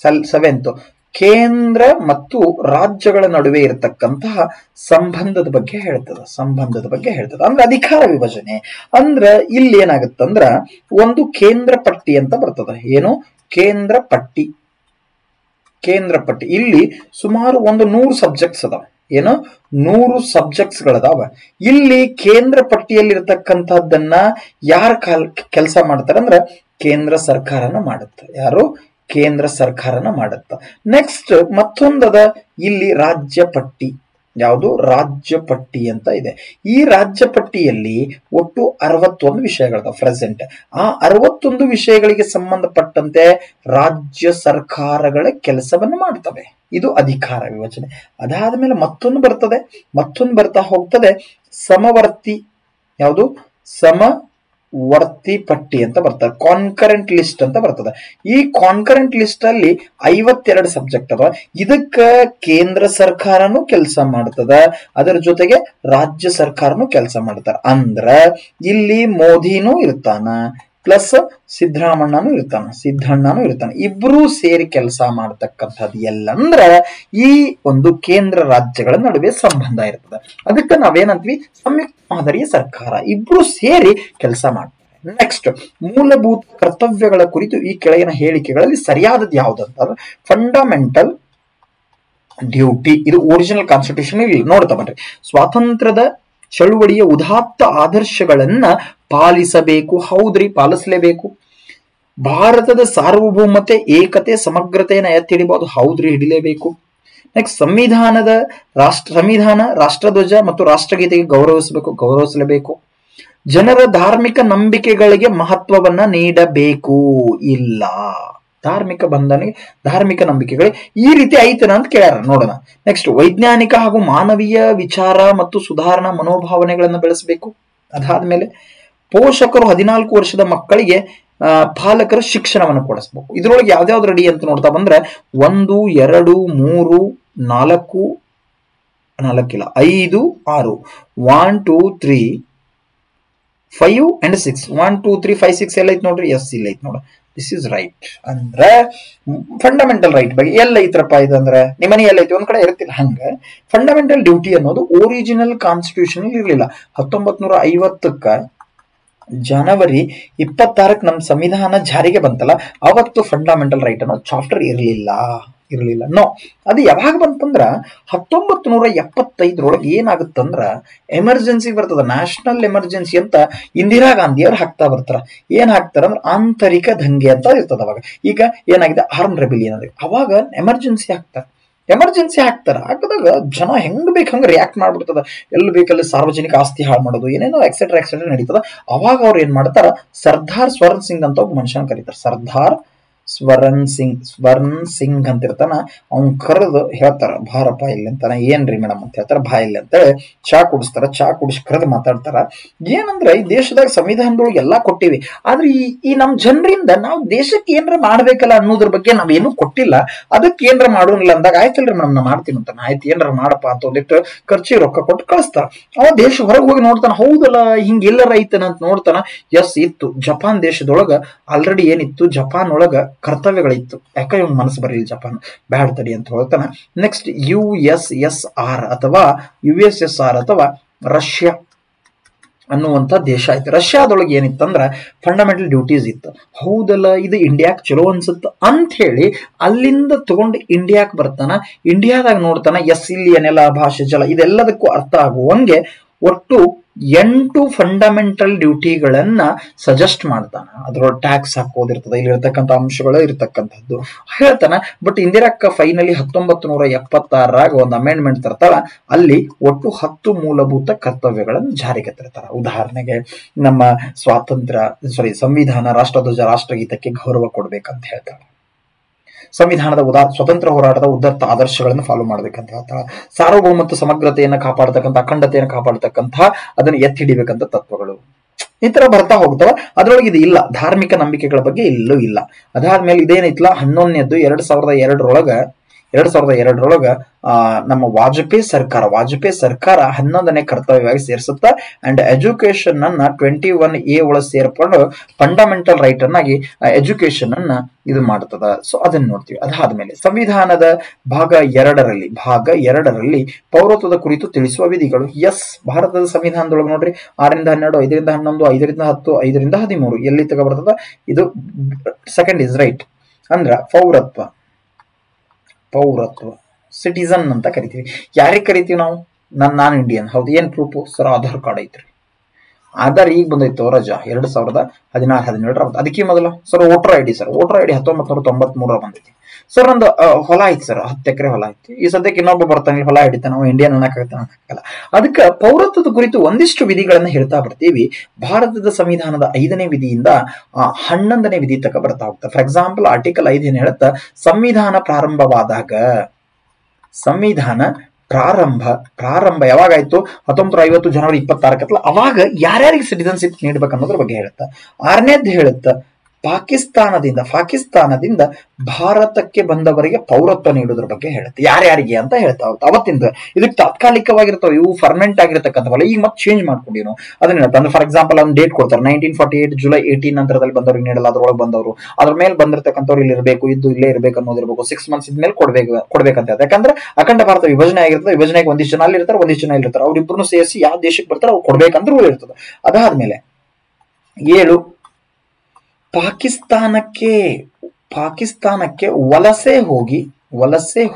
7th ಕೇಂದ್ರ ಮತ್ತು ರಾಜ್ಯಗಳ ನಡುವೆ ಇರತಕ್ಕಂತಹ ಸಂಬಂಧದ ಬಗ್ಗೆ ಹೇಳ್ತದ. ಅಂದ್ರೆ ಅಧಿಕಾರ ವಿಭಜನೆ. ಅಂದ್ರ ಇಲ್ಲಿ ಏನಾಗುತ್ತಂದ್ರ ಒಂದು ಕೇಂದ್ರ ಪಟ್ಟಿ ಅಂತ ಬರ್ತದ. ಏನು ಕೇಂದ್ರ ಪಟ್ಟಿ? ಇಲ್ಲಿ ಸುಮಾರು ಒಂದು 100 ಸಬ್ಜೆಕ್ಟ್ಸ್ ಅದಾವ. ಏನು 100 ಸಬ್ಜೆಕ್ಟ್ಸ್ ಗಳದಾವ. ಇಲ್ಲಿ ಕೇಂದ್ರ ಪಟ್ಟಿಯಲ್ಲಿ ಇರತಕ್ಕಂಥದ್ದನ್ನ ಯಾರು ಕೆಲಸ ಮಾಡ್ತಾರ ಅಂದ್ರ ಕೇಂದ್ರ ಸರ್ಕಾರನ ಮಾಡುತ್ತೆ. ಯಾರು? ಕೇಂದ್ರ ಸರ್ಕಾರನ ಮಾಡುತ್ತ. ನೆಕ್ಸ್ಟ್ ಮತ್ತೊಂದದ ಇಲ್ಲಿ ರಾಜ್ಯ ಪಟ್ಟಿ. ಯಾವುದು? ರಾಜ್ಯ ಪಟ್ಟಿ ಅಂತ ಇದೆ. ಈ ರಾಜ್ಯ ಪಟ್ಟಿಯಲ್ಲಿ ಒಟ್ಟು 61 ವಿಷಯಗಳದಾವ ಪ್ರೆಸೆಂಟ್. ಆ 61 ವಿಷಯಗಳಿಗೆ ಸಂಬಂಧಪಟ್ಟಂತೆ ರಾಜ್ಯ ಸರ್ಕಾರಗಳ ಕೆಲಸವನ್ನು ಮಾಡ್ತವೆ. ಇದು ಅಧಿಕಾರ ವಿಭಜನೆ. ಅದಾದ್ಮೇಲೆ ಮತ್ತೊಂದು ಬರ್ತಾ ಹೋಗ್ತದೆ ಸಮವರ್ತಿ. ಯಾವುದು? ಸಮವರ್ತಿ ಪಟ್ಟಿ ಅಂತ ಬರ್ತದೆ. ಕಾನ್ಕರೆಂಟ್ ಲಿಸ್ಟ್ ಅಂತ ಬರ್ತದೆ. ಈ ಕಾನ್ಕರೆಂಟ್ ಲಿಸ್ಟ್ ಅಲ್ಲಿ 52 ಸಬ್ಜೆಕ್ಟ್ ಅದಾವ. ಇದಕ್ಕ ಕೇಂದ್ರ ಸರ್ಕಾರನು ಕೆಲಸ ಮಾಡ್ತದ, ಅದರ ಜೊತೆಗೆ ರಾಜ್ಯ ಸರ್ಕಾರನು ಕೆಲಸ ಮಾಡ್ತಾರ. ಅಂದ್ರ ಇಲ್ಲಿ ಮೋದಿನೂ ಇರ್ತಾನ, ಪ್ಲಸ್ ಸಿದ್ದರಾಮಣ್ಣನೂ ಇರ್ತಾನ. ಇಬ್ರು ಸೇರಿ ಕೆಲಸ ಮಾಡ್ತಕ್ಕಂಥದ್ದು ಎಲ್ಲಂದ್ರ ಈ ಒಂದು ಕೇಂದ್ರ ರಾಜ್ಯಗಳ ನಡುವೆ ಸಂಬಂಧ ಇರ್ತದೆ. ಅದಕ್ಕೆ ನಾವೇನಂತೀವಿ? ಸಂಯುಕ್ತ ಮಾದರಿಯ ಸರ್ಕಾರ. ಇಬ್ರು ಸೇರಿ ಕೆಲಸ ಮಾಡ್ತಾರೆ. ನೆಕ್ಸ್ಟ್ ಮೂಲಭೂತ ಕರ್ತವ್ಯಗಳ ಕುರಿತು ಈ ಕೆಳಗಿನ ಹೇಳಿಕೆಗಳಲ್ಲಿ ಸರಿಯಾದದ್ದು ಯಾವುದಂತಂದ್ರೆ ಫಂಡಮೆಂಟಲ್ ಡ್ಯೂಟಿ. ಇದು ಒರಿಜಿನಲ್ ಕಾನ್ಸ್ಟಿಟ್ಯೂಷನ್ ಇಲ್ಲಿ ನೋಡ್ತಾ ಬನ್ರಿ. ಸ್ವಾತಂತ್ರ್ಯದ ಚಳುವಳಿಯ ಉದಾತ್ತ ಆದರ್ಶಗಳನ್ನ ಪಾಲಿಸಬೇಕು. ಹೌದ್ರಿ, ಪಾಲಿಸಲೇಬೇಕು. ಭಾರತದ ಸಾರ್ವಭೌಮತೆ, ಏಕತೆ, ಸಮಗ್ರತೆಯನ್ನು ಎತ್ತಿ ಹಿಡಿಬಹುದು. ಹೌದ್ರಿ, ಹಿಡಿಲೇಬೇಕು. ನೆಕ್ಸ್ಟ್ ಸಂವಿಧಾನ, ರಾಷ್ಟ್ರಧ್ವಜ ಮತ್ತು ರಾಷ್ಟ್ರಗೀತೆಗೆ ಗೌರವಿಸಲೇಬೇಕು. ಜನರ ಧಾರ್ಮಿಕ ನಂಬಿಕೆಗಳಿಗೆ ಮಹತ್ವವನ್ನ ನೀಡಬೇಕು. ಇಲ್ಲ, ಧಾರ್ಮಿಕ ನಂಬಿಕೆಗಳಿಗೆ ಈ ರೀತಿ ಐತನ ಅಂತ ಕೇಳ್ಯಾರ. ನೋಡೋಣ. ನೆಕ್ಸ್ಟ್ ವೈಜ್ಞಾನಿಕ ಹಾಗೂ ಮಾನವೀಯ ವಿಚಾರ ಮತ್ತು ಸುಧಾರಣಾ ಮನೋಭಾವನೆಗಳನ್ನು ಬೆಳೆಸಬೇಕು. ಅದಾದ್ಮೇಲೆ ಪೋಷಕರು 14 ವರ್ಷದ ಮಕ್ಕಳಿಗೆ ಪಾಲಕರ ಶಿಕ್ಷಣವನ್ನು ಕೊಡಿಸ್ಬೇಕು. ಇದ್ರೊಳಗೆ ಯಾವ್ದಾವ್ದು ರೆಡಿ ಅಂತ ನೋಡ್ತಾ ಬಂದ್ರೆ 1, 2, 3, 4, 5, 6 1, 2, 3, 5 and 6 1, 2, 3, 5, 6 ಎಲ್ಲ ಐತ್ ನೋಡ್ರಿ. ಎಸ್, ಇಲ್ಲ ಐತ್ ನೋಡ. This is right. ಅಂದ್ರೆ ಫಂಡಮೆಂಟಲ್ ರೈಟ್ ಬಗ್ಗೆ ಎಲ್ಲ ಐತ್ರಪ್ಪ. ಇದಂದ್ರೆ ನಿಮ್ಮನೆ ಎಲ್ಲ ಐತಿ, ಒಂದ್ ಕಡೆ ಇರ್ತಿಲ್ಲ. ಹಂಗ ಫಂಡಮೆಂಟಲ್ ಡ್ಯೂಟಿ ಅನ್ನೋದು ಒರಿಜಿನಲ್ ಕಾನ್ಸ್ಟಿಟ್ಯೂಷನ್ ಇರ್ಲಿಲ್ಲ. 1950ಕ್ಕ ಜನವರಿ 26ಕ್ಕೆ ನಮ್ಮ ಸಂವಿಧಾನ ಜಾರಿಗೆ ಬಂತಲ್ಲ, ಅವತ್ತು ಫಂಡಮೆಂಟಲ್ ರೈಟ್ ಅನ್ನೋ ಚಾಪ್ಟರ್ ಇರ್ಲಿಲ್ಲ. ನೋ, ಅದು ಯಾವಾಗ ಬಂತಂದ್ರ 1975 ಏನಾಗುತ್ತಂದ್ರ ಎಮರ್ಜೆನ್ಸಿ ಬರ್ತದ. ನ್ಯಾಷನಲ್ ಎಮರ್ಜೆನ್ಸಿ ಅಂತ ಇಂದಿರಾ ಗಾಂಧಿ ಅವ್ರು ಹಾಕ್ತಾ ಬರ್ತಾರ. ಏನ್ ಹಾಕ್ತಾರ ಅಂದ್ರೆ ಆಂತರಿಕ ದಂಗೆ ಅಂತ ಇರ್ತದ. ಅವಾಗ ಈಗ ಏನಾಗಿದೆ, ಆರ್ಮ್ ರೆಬಿಲಿಯನ್ ಅಂದ್ರೆ ಅವಾಗ ಎಮರ್ಜೆನ್ಸಿ ಹಾಕ್ತಾರ. ಹಾಕಿದಾಗ ಜನ ಹೆಂಗ್ ಬೇಕು ಹಂಗ ರಿಯಾಕ್ಟ್ ಮಾಡ್ಬಿಡ್ತದ. ಎಲ್ಲಿ ಬೇಕಲ್ಲಿ ಸಾರ್ವಜನಿಕ ಆಸ್ತಿ ಹಾಳು ಮಾಡೋದು, ಏನೇನೋ ಎಕ್ಸೆಟ್ರಾ ನಡೀತದ. ಅವಾಗ ಅವ್ರು ಏನ್ ಮಾಡ್ತಾರ, ಸರ್ದಾರ್ ಸ್ವರ್ಣ ಸಿಂಗ್ ಅಂತ ಒಬ್ಬ ಮನುಷ್ಯನ ಕರೀತಾರೆ. ಸರ್ದಾರ್ ಸ್ವರ್ಣ ಸಿಂಗ್ ಅಂತ ಇರ್ತಾನ, ಅವ್ನ್ ಕರೆದು ಹೇಳ್ತಾರ ಬಾರಪ್ಪ ಇಲ್ಲಿ ಅಂತಾನ. ಏನ್ರಿ ಮೇಡಮ್ ಅಂತ ಹೇಳ್ತಾರ, ಬಾ ಇಲ್ಲಿ ಅಂತೇಳಿ ಚಾ ಕುಡಿಸ್ತಾರ. ಚಾ ಕುಡಿಸಿ ಕರೆದು ಮಾತಾಡ್ತಾರ. ಏನಂದ್ರೆ ಈ ದೇಶದಾಗ ಸಂವಿಧಾನದೊಳಗೆ ಎಲ್ಲಾ ಕೊಟ್ಟಿವಿ, ಆದ್ರೆ ಈ ನಮ್ ಜನರಿಂದ ನಾವು ದೇಶಕ್ಕೆ ಏನ್ರ ಮಾಡ್ಬೇಕಲ್ಲ ಅನ್ನೋದ್ರ ಬಗ್ಗೆ ನಾವೇನು ಕೊಟ್ಟಿಲ್ಲ, ಅದಕ್ಕೆ ಏನ್ರ ಮಾಡೋನಿಲ್ಲ ಅಂದಾಗ ಆಯ್ತಲ್ರಿ ಮೇಡಮ್ ನಾ ಮಾಡ್ತೀನಿ ಅಂತ. ಆಯ್ತು ಏನ್ರ ಮಾಡಪ್ಪ ಅಂತ ಒಂದಿಟ್ಟು ಖರ್ಚಿಗೆ ರೊಕ್ಕ ಕೊಟ್ಟು ಕಳಿಸ್ತಾರ. ಅವ ದೇಶ ಹೊರಗೆ ಹೋಗಿ ನೋಡ್ತಾನ, ಹೌದಲ್ಲ ಹಿಂಗ ಎಲ್ಲರ ಐತನ ಅಂತ ನೋಡ್ತಾನ. ಎಸ್ ಇತ್ತು, ಜಪಾನ್ ದೇಶದೊಳಗ ಆಲ್ರೆಡಿ ಏನಿತ್ತು, ಜಪಾನ್ ಒಳಗ ಕರ್ತವ್ಯಗಳಿತ್ತು. ಯಾಕೆ ಇವ್ ಮನಸ್ಸು ಬರಲಿಲ್ಲ ಜಪಾನ್, ಬ್ಯಾಡ್ ತಡಿ ಅಂತ ಹೇಳ್ತಾನ. ನೆಕ್ಸ್ಟ್ USSR ಅಥವಾ USSR ಅಥವಾ ರಷ್ಯಾ ಅನ್ನುವಂಥ ದೇಶ ಆಯ್ತು. ರಷ್ಯಾದೊಳಗೆ ಏನಿತ್ತಂದ್ರ ಫಂಡಮೆಂಟಲ್ ಡ್ಯೂಟೀಸ್ ಇತ್ತು. ಹೌದಲ್ಲ ಇದು ಇಂಡಿಯಾಕ್ ಚಲೋ ಅನ್ಸುತ್ತ ಅಂತ ಹೇಳಿ ಅಲ್ಲಿಂದ ತಗೊಂಡು ಇಂಡಿಯಾಕ್ ಬರ್ತಾನ. ಇಂಡಿಯಾದಾಗ ನೋಡ್ತಾನ, ಎಸ್ ಇಲ್ಲಿ ಏನೆಲ್ಲ ಭಾಷೆ ಜಲ ಇದೆಲ್ಲದಕ್ಕೂ ಅರ್ಥ ಆಗುವಂಗೆ ಒಟ್ಟು 8 ಫಂಡಮೆಂಟಲ್ ಡ್ಯೂಟಿಗಳನ್ನ ಸಜೆಸ್ಟ್ ಮಾಡ್ತಾನ. ಅದ್ರೊಳಗೆ ಟ್ಯಾಕ್ಸ್ ಹಾಕೋದಿರ್ತದೆ, ಇಲ್ಲಿ ಇರ್ತಕ್ಕಂಥ ಅಂಶಗಳು ಇರ್ತಕ್ಕಂಥದ್ದು ಹೇಳ್ತಾನ. ಬಟ್ ಇಂದಿರಾಕ್ಕ ಫೈನಲಿ 1976 ಒಂದು ಅಮೆಂಡ್ಮೆಂಟ್ ತರ್ತಾಳ. ಅಲ್ಲಿ ಒಟ್ಟು 10 ಮೂಲಭೂತ ಕರ್ತವ್ಯಗಳನ್ನು ಜಾರಿಗೆ ತರ್ತಾರ. ಉದಾಹರಣೆಗೆ ನಮ್ಮ ಸಂವಿಧಾನ, ರಾಷ್ಟ್ರಧ್ವಜ, ರಾಷ್ಟ್ರಗೀತಕ್ಕೆ ಗೌರವ ಕೊಡ್ಬೇಕಂತ ಹೇಳ್ತಾಳೆ. ಸಂವಿಧಾನದ ಸ್ವತಂತ್ರ ಹೋರಾಟದ ಉದಾತ್ತ ಆದರ್ಶಗಳನ್ನು ಫಾಲೋ ಮಾಡ್ಬೇಕಂತ ಹೇಳ್ತಾಳೆ. ಸಾರ್ವಭೌಮತ್ವ, ಸಮಗ್ರತೆಯನ್ನು ಕಾಪಾಡತಕ್ಕಂಥ, ಅಖಂಡತೆಯನ್ನು ಕಾಪಾಡತಕ್ಕಂಥ, ಅದನ್ನು ಎತ್ತಿ ಹಿಡಿಬೇಕಂತ ತತ್ವಗಳು ಈ ತರ ಬರ್ತಾ ಹೋಗ್ತಾವ. ಅದ್ರೊಳಗೆ ಇದು ಇಲ್ಲ, ಧಾರ್ಮಿಕ ನಂಬಿಕೆಗಳ ಬಗ್ಗೆ ಇಲ್ಲೂ ಇಲ್ಲ. ಅದಾದ್ಮೇಲೆ ಇದೇನಿತ್ಲ 11ನೇದ್ದು 2002ರೊಳಗ ನಮ್ಮ ವಾಜಪೇಯಿ ಸರ್ಕಾರ 11ನೇ ಕರ್ತವ್ಯವಾಗಿ ಸೇರಿಸುತ್ತಾ. ಅಂಡ್ ಎಜುಕೇಶನ್ ಅನ್ನ 21A ಒಳಗೆ ಸೇರ್ಕೊಂಡು ಫಂಡಮೆಂಟಲ್ ರೈಟ್ ಅನ್ನಾಗಿ ಎಜುಕೇಶನ್ ಅನ್ನ ಇದು ಮಾಡ್ತದ. ಸೊ ಅದನ್ನ ನೋಡ್ತೀವಿ. ಅದಾದ್ಮೇಲೆ ಸಂವಿಧಾನದ ಭಾಗ 2ರಲ್ಲಿ ಪೌರತ್ವದ ಕುರಿತು ತಿಳಿಸುವ ವಿಧಿಗಳು. ಎಸ್, ಭಾರತದ ಸಂವಿಧಾನದೊಳಗೆ ನೋಡ್ರಿ 6ರಿಂದ 12, 5ರಿಂದ 11, 5ರಿಂದ 10, 5ರಿಂದ 13 ಎಲ್ಲಿ ತಗ ಬರ್ತದ. ಇದು ಸೆಕೆಂಡ್ ಇಸ್ ರೈಟ್ ಅಂದ್ರ ಪೌರತ್ವ ಸಿಟಿಸನ್ ಅಂತ ಕರಿತೀವಿ. ಯಾರಿಗೆ ಕರಿತೀವಿ ನಾವು? ನಾನು ಇಂಡಿಯನ್. ಹೌದು, ಏನ್ ಪ್ರೂಫ್ ಸರ್? ಆಧಾರ್ ಕಾರ್ಡ್ ಐತ್ರಿ. ಆಧಾರ್ ಈಗ ಬಂದೈತು ರಜಾ 2016-17 ಅದಕ್ಕೆ ಮೊದಲ sir voter ID. Sir voter ID 1993 ಬಂದೈತಿ. ಸರ್ ಒಂದು ಹೊಲ ಐತಿ ಸರ್, 10 ಎಕರೆ ಹೊಲ ಐತಿ. ಈ ಸದ್ಯಕ್ಕೆ ಇನ್ನೊಬ್ಬ ಬರ್ತಾನೆ ಹೊಲ ಹಿಡಿತಾನೆ, ನಾವು ಇಂಡಿಯನ್ ಅನ್ನಕ್ಕಾಗಲ್ಲ. ಅದಕ್ಕೆ ಪೌರತ್ವದ ಕುರಿತು ಒಂದಿಷ್ಟು ವಿಧಿಗಳನ್ನ ಹೇಳ್ತಾ ಬರ್ತೀವಿ. ಭಾರತದ ಸಂವಿಧಾನದ 5ನೇ ವಿಧಿಯಿಂದ 11ನೇ ವಿಧಿ ತಕ ಬರ್ತಾ ಹೋಗ್ತಾ. ಫಾರ್ ಎಕ್ಸಾಂಪಲ್ ಆರ್ಟಿಕಲ್ 5 ಏನ್ ಹೇಳುತ್ತಾ, ಸಂವಿಧಾನ ಪ್ರಾರಂಭ ಯಾವಾಗಾಯ್ತು? 1950 ಜನವರಿ 26 ಅವಾಗ ಯಾರ್ಯಾರಿಗೆ ಸಿಟಿಸನ್ಶಿಪ್ ನೀಡ್ಬೇಕು ಅನ್ನೋದ್ರ ಬಗ್ಗೆ ಹೇಳುತ್ತಾ. 6ನೇದ್ದು ಹೇಳುತ್ತಾ, ಪಾಕಿಸ್ತಾನದಿಂದ ಭಾರತಕ್ಕೆ ಬಂದವರಿಗೆ ಪೌರತ್ವ ನೀಡೋದ್ರ ಬಗ್ಗೆ ಹೇಳುತ್ತೆ. ಯಾರ್ಯಾರಿಗೆ ಅಂತ ಹೇಳ್ತಾ ಹೋಗ್ತಾ. ಅವತ್ತಿಂದ ಇದಕ್ಕೆ ತಾತ್ಕಾಲಿಕವಾಗಿರ್ತಾವೆ, ಇವು ಫರ್ಮೆಂಟ್ ಆಗಿರ್ತಕ್ಕಂಥವಲ್ಲ. ಈಗ ಮತ್ತೆ ಚೇಂಜ್ ಮಾಡ್ಕೊಂಡಿನು ಅದನ್ನ ಹೇಳ್ತಾ. ಅಂದ್ರೆ ಫಾರ್ ಎಕ್ಸಾಂಪಲ್ ಒಂದು ಡೇಟ್ ಕೊಡ್ತಾರೆ, 1948 ಜುಲೈ 18 ನಂತರದಲ್ಲಿ ಬಂದವ್ರಿಗೆ ನೀಡಲ್ಲ, ಅದ್ರೊಳಗೆ ಬಂದವರು ಅದ್ರ ಮೇಲೆ ಬಂದಿರತಕ್ಕಂಥವ್ರು ಇಲ್ಲಿ ಇರಬೇಕು, ಇಲ್ಲೇ ಇರಬೇಕು ಅನ್ನೋದಿರ್ಬೇಕು. 6 ಮಂತ್ಸ್ ಇದ್ಮೇಲೆ ಕೊಡ್ಬೇಕಂತ ಹೇಳ್ತಾರೆ. ಯಾಕಂದ್ರೆ ಅಖಂಡ ಭಾರತ ವಿಭಜನೆ ಆಗಿರ್ತದೆ. ವಿಭಜನೆಗೆ ಒಂದಿಷ್ಟು ಜನ ಅಲ್ಲಿ ಇರ್ತಾರೆ, ಒಂದಿಷ್ಟು ಜನ ಇರ್ತಾರೆ. ಅವ್ರಿಬ್ರು ಸೇರಿಸಿ ಯಾವ ದೇಶಕ್ಕೆ ಬರ್ತಾರೆ ಅವ್ರು ಕೊಡ್ಬೇಕಂತ ರೂಲ್ ಇರ್ತದೆ. ಅದಾದ್ಮೇಲೆ 7 ಪಾಕಿಸ್ತಾನಕ್ಕೆ ವಲಸೆ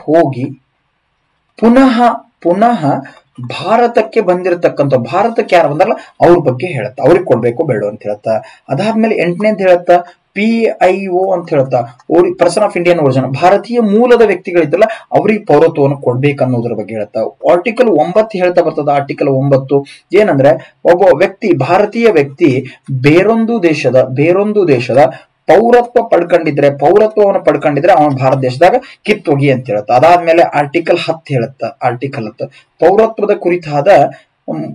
ಹೋಗಿ ಪುನಃ ಭಾರತಕ್ಕೆ ಬಂದಿರತಕ್ಕಂಥ, ಭಾರತಕ್ಕೆ ಯಾರು ಬಂದಾರಲ್ಲ ಅವ್ರ ಬಗ್ಗೆ ಹೇಳುತ್ತಾ, ಅವ್ರಿಗೆ ಕೊಡ್ಬೇಕು ಬೇಡ ಅಂತ ಹೇಳುತ್ತಾ. ಅದಾದ್ಮೇಲೆ 8ನೇದು ಹೇಳುತ್ತಾ, PIO ಅಂತ ಹೇಳ್ತಾ, ಪರ್ಸನ್ ಆಫ್ ಇಂಡಿಯನ್ ಒರಿಜಿನ್, ಭಾರತೀಯ ಮೂಲದ ವ್ಯಕ್ತಿಗಳಿದ್ದಲ್ಲ ಅವ್ರಿಗೆ ಪೌರತ್ವವನ್ನು ಕೊಡ್ಬೇಕನ್ನೋದ್ರ ಬಗ್ಗೆ ಹೇಳ್ತಾ. ಆರ್ಟಿಕಲ್ 9 ಹೇಳ್ತಾ ಬರ್ತದ. ಆರ್ಟಿಕಲ್ 9 ಏನಂದ್ರೆ, ಒಬ್ಬ ವ್ಯಕ್ತಿ, ಭಾರತೀಯ ವ್ಯಕ್ತಿ ಬೇರೊಂದು ದೇಶದ ಪೌರತ್ವವನ್ನು ಪಡ್ಕೊಂಡಿದ್ರೆ ಅವನು ಭಾರತ ದೇಶದಾಗ ಕಿತ್ತೋಗಿ ಅಂತ ಹೇಳುತ್ತ. ಅದಾದ್ಮೇಲೆ ಆರ್ಟಿಕಲ್ 10 ಹೇಳುತ್ತ. ಆರ್ಟಿಕಲ್ 10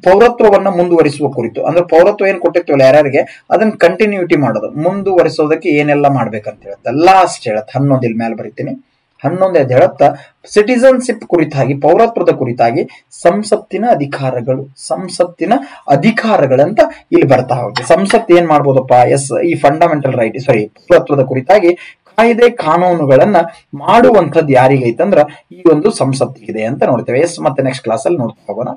ಪೌರತ್ವವನ್ನ ಮುಂದುವರಿಸುವ ಕುರಿತು. ಅಂದ್ರೆ ಪೌರತ್ವ ಏನ್ ಕೊಟ್ಟಿರ್ತೀವಲ್ಲ ಯಾರ್ಯಾರಿಗೆ, ಅದನ್ನ ಕಂಟಿನ್ಯೂಟಿ ಮಾಡೋದು, ಮುಂದುವರಿಸೋದಕ್ಕೆ ಏನೆಲ್ಲ ಮಾಡ್ಬೇಕಂತ ಹೇಳುತ್ತೆ. ಲಾಸ್ಟ್ ಹೇಳತ್ತ 11 ಇಲ್ಲಿ ಮೇಲೆ ಬರೀತೀನಿ. 11 ಹೇಳುತ್ತಾ, ಸಿಟಿಸನ್ಶಿಪ್ ಕುರಿತಾಗಿ, ಪೌರತ್ವದ ಕುರಿತಾಗಿ ಸಂಸತ್ತಿನ ಅಧಿಕಾರಗಳಂತ ಇಲ್ಲಿ ಬರ್ತಾ ಹೋಗುತ್ತೆ. ಸಂಸತ್ ಏನ್ ಮಾಡ್ಬೋದಪ್ಪ? ಈ ಫಂಡಮೆಂಟಲ್ ರೈಟ್, ಪೌರತ್ವದ ಕುರಿತಾಗಿ ಕಾಯ್ದೆ ಕಾನೂನುಗಳನ್ನ ಮಾಡುವಂಥದ್ದು ಯಾರಿಗೈತಂದ್ರ ಈ ಒಂದು ಸಂಸತ್ತಿಗಿದೆ ಅಂತ ನೋಡ್ತೇವೆ. ಮತ್ತೆ ನೆಕ್ಸ್ಟ್ ಕ್ಲಾಸ್ ಅಲ್ಲಿ ನೋಡ್ತಾ ಹೋಗೋಣ.